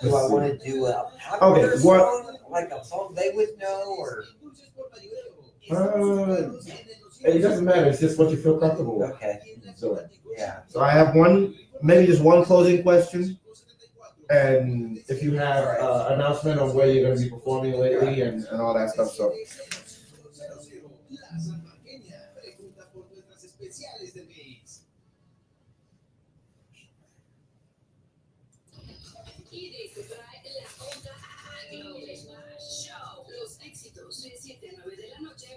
Speaker 2: Do I want to do a
Speaker 1: Okay,
Speaker 2: popular song, like a song they would know, or?
Speaker 1: It doesn't matter. It's just what you feel comfortable with.
Speaker 2: Okay,
Speaker 1: So,
Speaker 2: yeah.
Speaker 1: so I have maybe just one closing question, and if you have announcement on where you're going to be performing lately and all that stuff. So.
Speaker 4: Idris trae la onda a Globo Show. Los éxitos de 7 a 9 de la noche.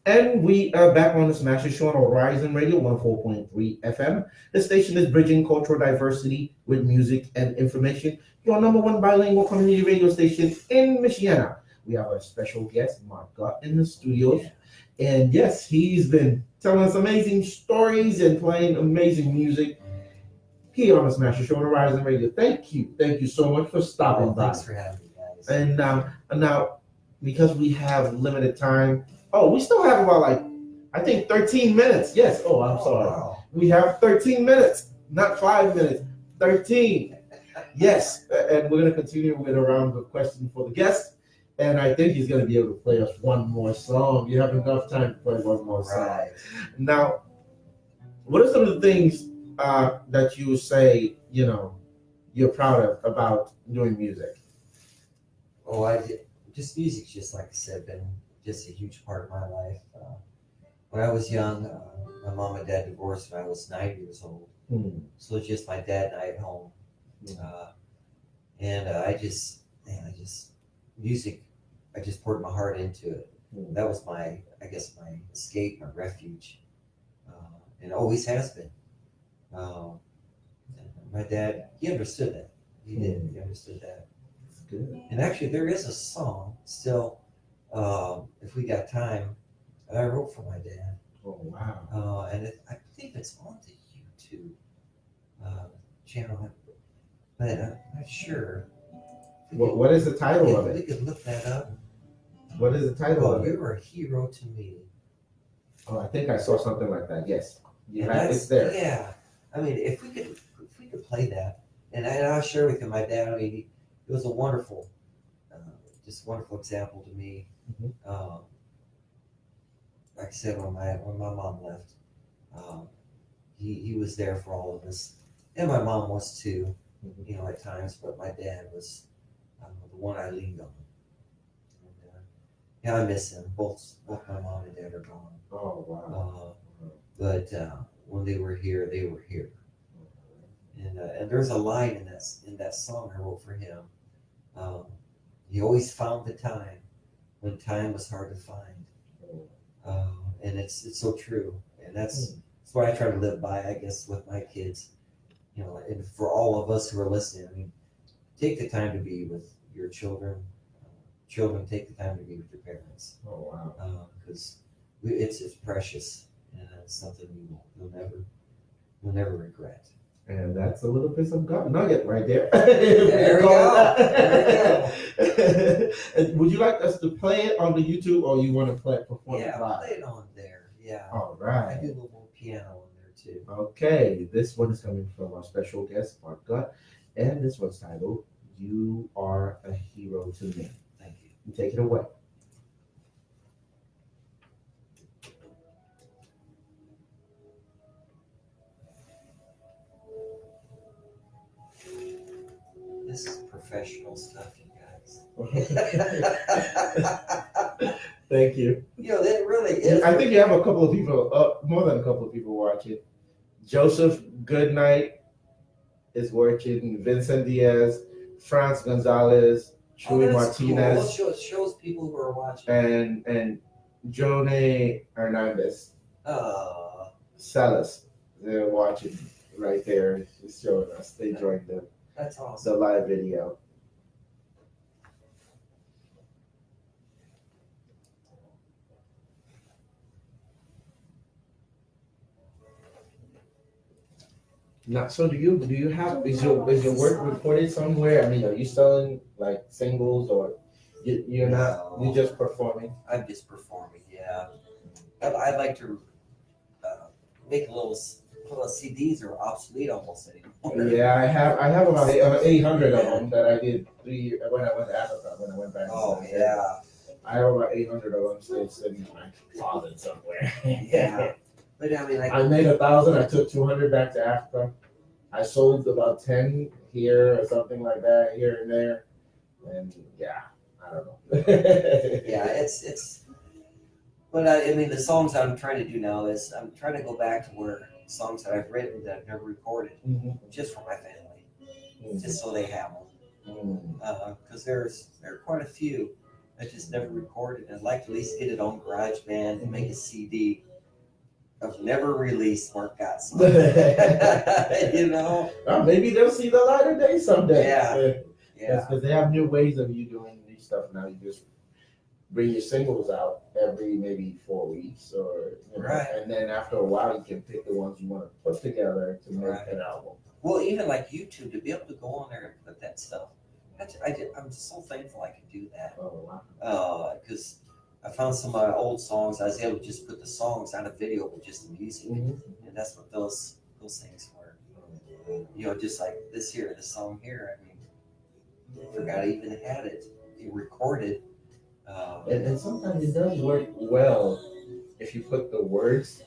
Speaker 1: And we are back on the Smash Show on Horizon Radio 104.3 FM. The station is bridging cultural diversity with music and information. Your number one bilingual community radio station in Michiana. We have a special guest, Mark Gaut, in the studios. And yes, he's been telling us amazing stories and playing amazing music. here on the Smasher Show on Horizon Radio. Thank you so much for stopping by.
Speaker 2: Thanks for having me, guys.
Speaker 1: And now, because we have limited time, we still have about I think 13 minutes. Yes. Oh, I'm sorry.
Speaker 2: Wow.
Speaker 1: We have 13 minutes, not 5 minutes. 13. Yes, and we're going to continue with a round of questions for the guest. And I think he's going to be able to play us one more song. You have enough time to play one more song.
Speaker 2: Right.
Speaker 1: Now, what are some of the things that you say, you're proud of about doing music?
Speaker 2: Oh, just music's just like I said, been just a huge part of my life. When I was young, my mom and dad divorced when I was 9 years old. So it's just my dad and I at home. Music, I just poured my heart into it. That was my escape, my refuge. And always has been. My dad, he understood that. He did. He understood that.
Speaker 1: That's good.
Speaker 2: And actually, there is a song still, if we got time, that I wrote for my dad.
Speaker 1: Oh, wow.
Speaker 2: And I believe it's on the YouTube channel, but I'm not sure.
Speaker 1: What is the title of it?
Speaker 2: We could look that up.
Speaker 1: What is the title of it?
Speaker 2: You were a hero to me.
Speaker 1: Oh, I think I saw something like that. Yes.
Speaker 2: It's
Speaker 1: there.
Speaker 2: Yeah. I mean, if we could play that, and I'll share with you, my dad. I mean, it was a wonderful, wonderful example to me. Like I said, when my mom left, he was there for all of us, and my mom was too, at times. But my dad was the one I leaned on. And, I miss him. Both my mom and dad are gone.
Speaker 1: Oh, wow.
Speaker 2: But when they were here, they were here. And there's a line in that song I wrote for him. He always found the time when time was hard to find. And it's so true. And that's what I try to live by, I guess, with my kids. And for all of us who are listening, I mean, take the time to be with your children. Children, take the time to be with your parents.
Speaker 1: Oh, wow.
Speaker 2: Because it's precious, and it's something you'll never regret.
Speaker 1: And that's a little bit of God nugget right there.
Speaker 2: There we go.
Speaker 1: Would you like us to play it on the YouTube, or you want to perform it live?
Speaker 2: Play it on there. Yeah.
Speaker 1: All right.
Speaker 2: I do a little piano on there too.
Speaker 1: Okay, this one is coming from our special guest, Mark Gaut, and this one's titled "You Are a Hero to Me."
Speaker 2: Thank you.
Speaker 1: You take it away.
Speaker 2: This is professional stuff, you guys.
Speaker 1: Thank you.
Speaker 2: That really is.
Speaker 1: I think you have a couple of people, more than a couple of people watching. Joseph Goodnight is watching. Vincent Diaz, France Gonzalez, Chuy Martinez,
Speaker 2: Cool. It shows people who are watching.
Speaker 1: and Jone Hernandez. Salas. They're watching right there. It's showing us. They joined
Speaker 2: That's awesome.
Speaker 1: the live video. Now, so do you have is your work recorded somewhere? I mean, are you selling like singles, or you're not? You're just performing.
Speaker 2: I'm just performing. Yeah, I'd like to make little CDs are obsolete almost anymore.
Speaker 1: Yeah, I have about 800 of them that I did when I went to Africa, when I went back.
Speaker 2: Oh yeah.
Speaker 1: I have about 800 of them still sitting in my closet somewhere.
Speaker 2: Yeah. But I mean,
Speaker 1: I made 1,000. I took 200 back to Africa. I sold about 10 here or something like that, here and there. And yeah, I don't know.
Speaker 2: yeah, it's. But I mean, the songs I'm trying to do now is I'm trying to go back to where songs that I've written that I've never recorded, just for my family, just so they have them. Because there are quite a few I just never recorded. I'd like to at least get it on GarageBand and make a CD of never released Mark Gaut songs.
Speaker 1: Well, maybe they'll see the light of day someday.
Speaker 2: Yeah.
Speaker 1: Because they have new ways of you doing these stuff now. You just bring your singles out every maybe 4 weeks, or
Speaker 2: Right.
Speaker 1: and then after a while you can pick the ones you want to put together to make
Speaker 2: Right.
Speaker 1: an album.
Speaker 2: Well, even like YouTube, to be able to go on there and put that stuff, I'm so thankful I can do that.
Speaker 1: Oh, wow.
Speaker 2: Because I found some of my old songs. I was able to just put the songs on a video with just the music, and that's what those things were. You know, just like this song here. I mean, I forgot I even had it recorded.
Speaker 1: And sometimes it does work well if you put the words.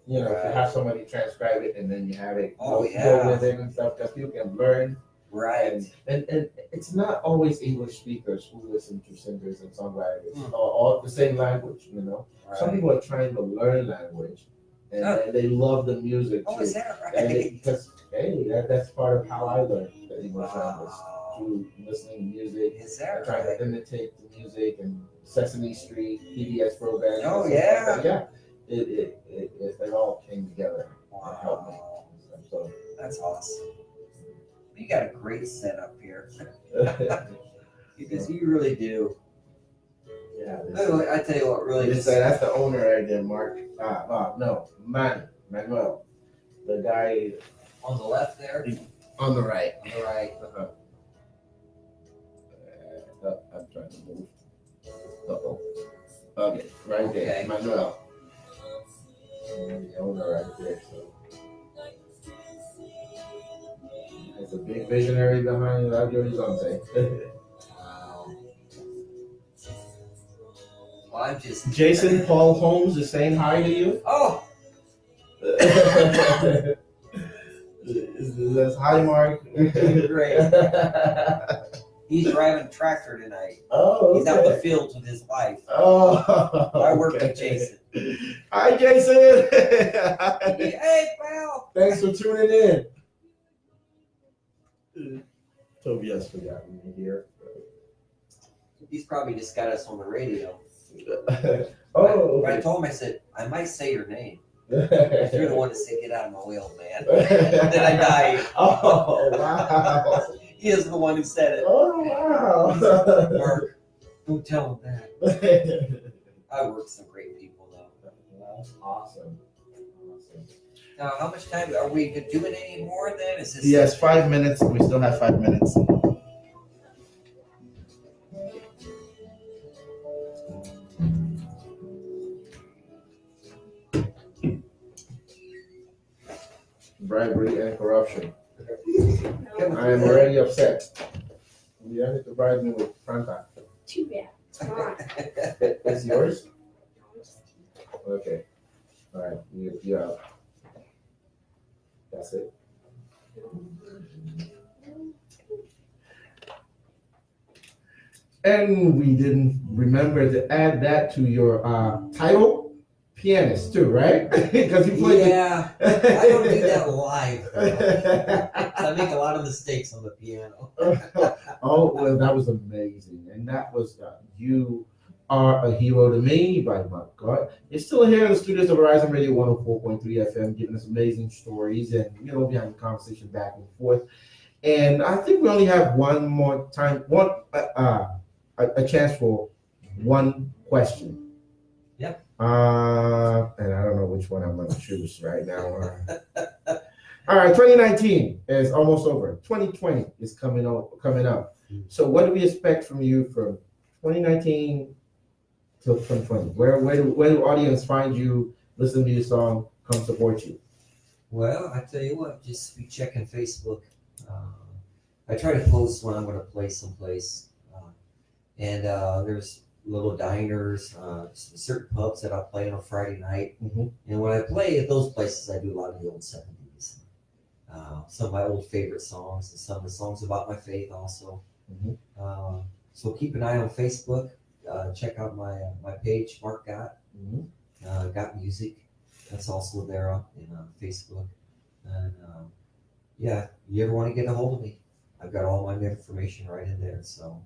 Speaker 1: You know, if you have somebody transcribe it and then you have it go with it and stuff, because people can learn.
Speaker 2: Right.
Speaker 1: And it's not always English speakers who listen to singers and songwriters all the same language, you know.
Speaker 2: Right.
Speaker 1: Some people are trying to learn language and they love the music too.
Speaker 2: Is that right?
Speaker 1: Because, hey, that's part of how I learned the English language, through listening to music.
Speaker 2: Is that
Speaker 1: trying
Speaker 2: right?
Speaker 1: to imitate the music and Sesame Street, PBS programs.
Speaker 2: Oh, yeah.
Speaker 1: Yeah. It all came together and helped me. So
Speaker 2: That's awesome. You got a great setup here. Because you really do.
Speaker 1: yeah,
Speaker 2: I tell you what, really.
Speaker 1: that's the owner right there, Mark. No, Manuel, the guy
Speaker 2: On the left there.
Speaker 1: on the right.
Speaker 2: On the right.
Speaker 1: I'm trying to move. Okay, right there,
Speaker 2: Okay.
Speaker 1: Manuel. The owner right there. So. There's a big visionary behind Radio Horizonte.
Speaker 2: Wow. Well, I'm just.
Speaker 1: Jason Paul Holmes is saying hi to you.
Speaker 2: Oh.
Speaker 1: That's hi, Mark.
Speaker 2: Great. He's driving a tractor tonight.
Speaker 1: Oh, okay.
Speaker 2: He's out in the fields with his wife.
Speaker 1: Oh,
Speaker 2: I work
Speaker 1: okay.
Speaker 2: with Jason.
Speaker 1: Hi, Jason.
Speaker 2: Hey, pal.
Speaker 1: Thanks for tuning in. Tobias forgot me here.
Speaker 2: He's probably just got us on the radio.
Speaker 1: Oh,
Speaker 2: But I
Speaker 1: okay.
Speaker 2: told him, I said, I might say your name. You're the one that said, get out of my way, old man. Then I died.
Speaker 1: Oh, wow.
Speaker 2: He is the one who said it.
Speaker 1: Oh, wow.
Speaker 2: Mark, don't tell him that. I work with some great people, though.
Speaker 1: Awesome.
Speaker 2: Now, how much time are we doing any more then? Is this
Speaker 1: Yes, 5 minutes. We still have 5 minutes. Bribery and corruption. I am already upset. You have to bribe me with Fanta.
Speaker 3: Too bad. It's not.
Speaker 1: It's yours? Okay. All right. You out. That's it. And we didn't remember to add that to your title, pianist too, right? Because you play.
Speaker 2: Yeah, I don't do that live. I make a lot of mistakes on the piano.
Speaker 1: Oh, well, that was amazing. And that was, You Are a Hero to Me by Mark Gaut. It's still here in the studios of Verizon Radio 104.3 FM, giving us amazing stories and, we have a conversation back and forth. And I think we only have one more time, a chance for one question.
Speaker 2: Yep.
Speaker 1: And I don't know which one I'm going to choose right now. All right, 2019 is almost over. 2020 is coming up. So what do we expect from you from 2019 till 2020? Where do audience find you, listen to your song, come support you?
Speaker 2: Well, I tell you what, just be checking Facebook. I try to post when I'm going to play someplace. And there's little diners, certain pubs that I play on a Friday night.
Speaker 1: Mm-hmm.
Speaker 2: And when I play at those places, I do a lot of the old 70s. Some of my old favorite songs and some of the songs about my faith also.
Speaker 1: Mm-hmm.
Speaker 2: So keep an eye on Facebook. Check out my page, Mark Gaut.
Speaker 1: Mm-hmm.
Speaker 2: Got Music. That's also there on Facebook. And yeah, you ever want to get a hold of me, I've got all my information right in there. So.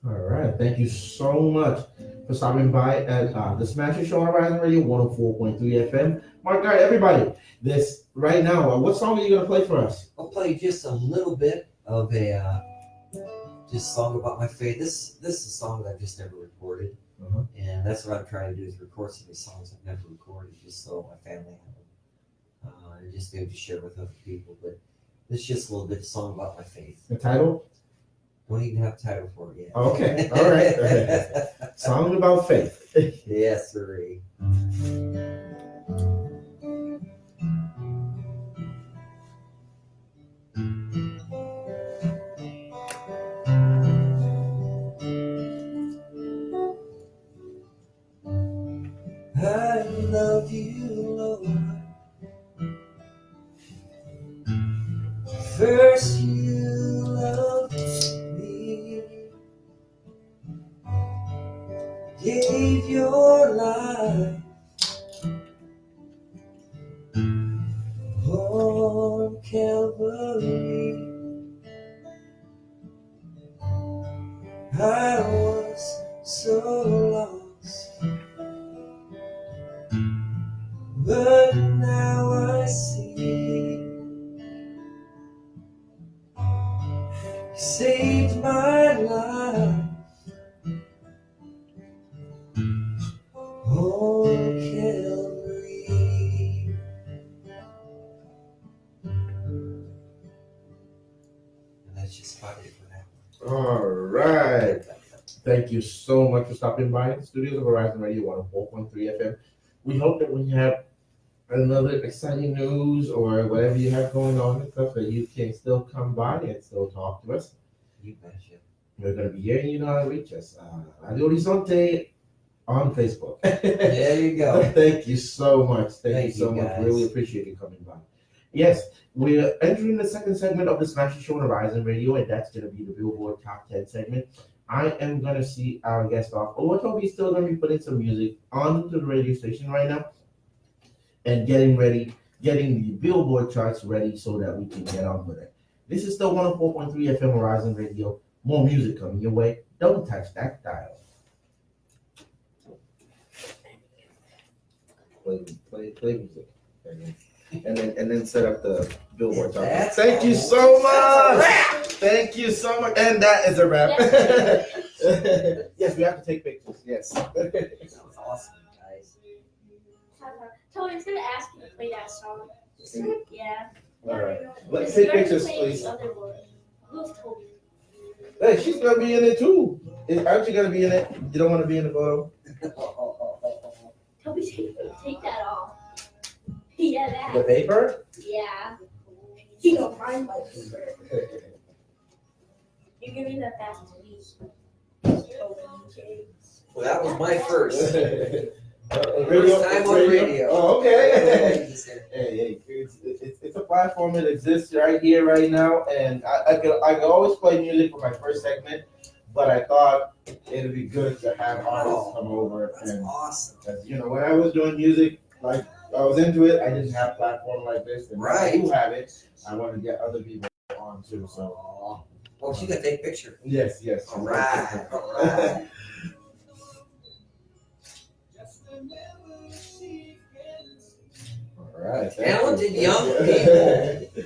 Speaker 1: All right. Thank you so much for stopping by at the Smash Show on Horizon Radio 104.3 FM. Mark Gaut, everybody, this right now, what song are you going to play for us?
Speaker 2: I'll play just a little bit of a just song about my faith. This is a song that I've just never recorded. And that's what I'm trying to do, is record some of these songs I've never recorded, just so my family and just maybe share with other people. But it's just a little bit of song about my faith.
Speaker 1: The title?
Speaker 2: Don't even have a title for it yet.
Speaker 1: Okay, all right. Song about faith.
Speaker 2: Yes, sirree. I love you, Lord. First you loved me, gave your life on Calvary. I was so lost, but now I see. Saved my life on Calvary. And that's just about it for now.
Speaker 1: All right. Thank you so much for stopping by the studios of Horizon Radio 104.3 FM. We hope that when you have another exciting news or whatever you have going on and stuff, that you can still come by and still talk to us.
Speaker 2: You betcha.
Speaker 1: We're going to be here and you know how to reach us. Radio Horizonte on Facebook.
Speaker 2: There you go.
Speaker 1: Thank you so much. Thank you so
Speaker 2: you,
Speaker 1: much.
Speaker 2: guys.
Speaker 1: Really appreciate you coming by. Yes, we're entering the second segment of the Smash Show on Horizon Radio, and that's going to be the Billboard Top 10 segment. I am going to see our guest off. Toby's still going to be putting some music onto the radio station right now and getting the Billboard charts ready so that we can get on with it. This is still 104.3 FM Horizon Radio. More music coming your way. Don't touch that dial. Play music. And then set up the Billboard charts. Thank you so much. Thank you so much. And that is a wrap. Yes, we have to take pictures. Yes.
Speaker 2: That was awesome, guys.
Speaker 3: Tony, I was gonna ask you to play that song. Yeah.
Speaker 1: All right. Let's take pictures, please.
Speaker 3: Who's Toby?
Speaker 1: Hey, she's gonna be in it too. Aren't you gonna be in it? You don't want to be in the photo?
Speaker 3: Toby, take that off. Yeah,
Speaker 1: The
Speaker 3: that.
Speaker 1: paper?
Speaker 3: Yeah. You don't mind my paper. You give me that back to me.
Speaker 2: Well, that was my first.
Speaker 1: Radio,
Speaker 2: First time on radio.
Speaker 1: Oh, okay. Hey, it's a platform that exists right here, right now, and I could always play music for my first segment, but I thought it'd be good to have artists come over.
Speaker 2: That's
Speaker 1: and
Speaker 2: awesome.
Speaker 1: when I was doing music, like I was into it, I didn't have a platform like this, and
Speaker 2: Right.
Speaker 1: I do have it. I want to get other people on too. So
Speaker 2: Oh, she's gonna take a picture.
Speaker 1: yes.
Speaker 2: All right. All right.
Speaker 1: All right.
Speaker 2: Talented young people.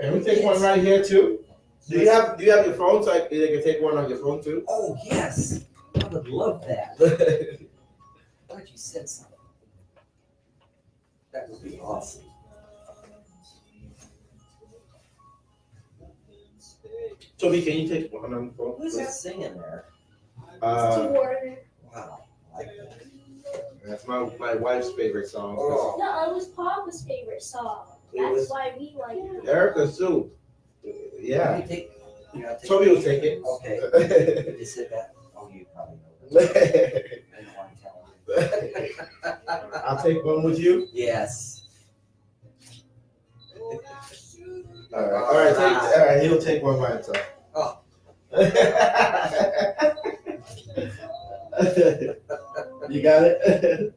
Speaker 1: And we take one right here too. Do you have your phone so they can take one on your phone too?
Speaker 2: Oh yes, I would love that. Glad you said something. That would be awesome.
Speaker 1: Toby, can you take one on the phone?
Speaker 2: Who's that singing there? Wow, I like that.
Speaker 1: That's my wife's favorite song.
Speaker 2: Oh.
Speaker 3: No, it was Papa's favorite song. That's why we like it.
Speaker 1: Erica's too. Yeah.
Speaker 2: Take
Speaker 1: Toby will take it.
Speaker 2: Okay. You just said that. Oh, you probably know that. I don't want to tell you.
Speaker 1: I'll take one with you.
Speaker 2: Yes.
Speaker 1: All right. He'll take one by himself.
Speaker 2: Oh.
Speaker 1: You got it.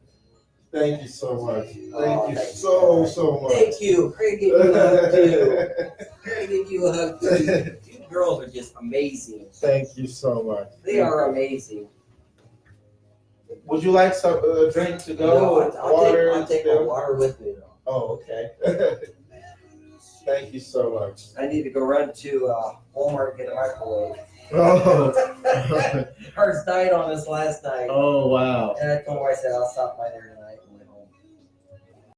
Speaker 1: Thank you so much. Thank you so much.
Speaker 2: Thank you. Craig gave you a hug too. Craig gave you a hug too. You girls are just amazing.
Speaker 1: Thank you so much.
Speaker 2: They are amazing.
Speaker 1: Would you like some drink to go?
Speaker 2: No, I'll take my
Speaker 1: still?
Speaker 2: water with me.
Speaker 1: Oh, okay. Thank you so much.
Speaker 2: I need to go run to Walmart and get a microwave.
Speaker 1: Oh.
Speaker 2: Ours died on us last night.
Speaker 1: Oh, wow.
Speaker 2: And I told her, I said, I'll stop by there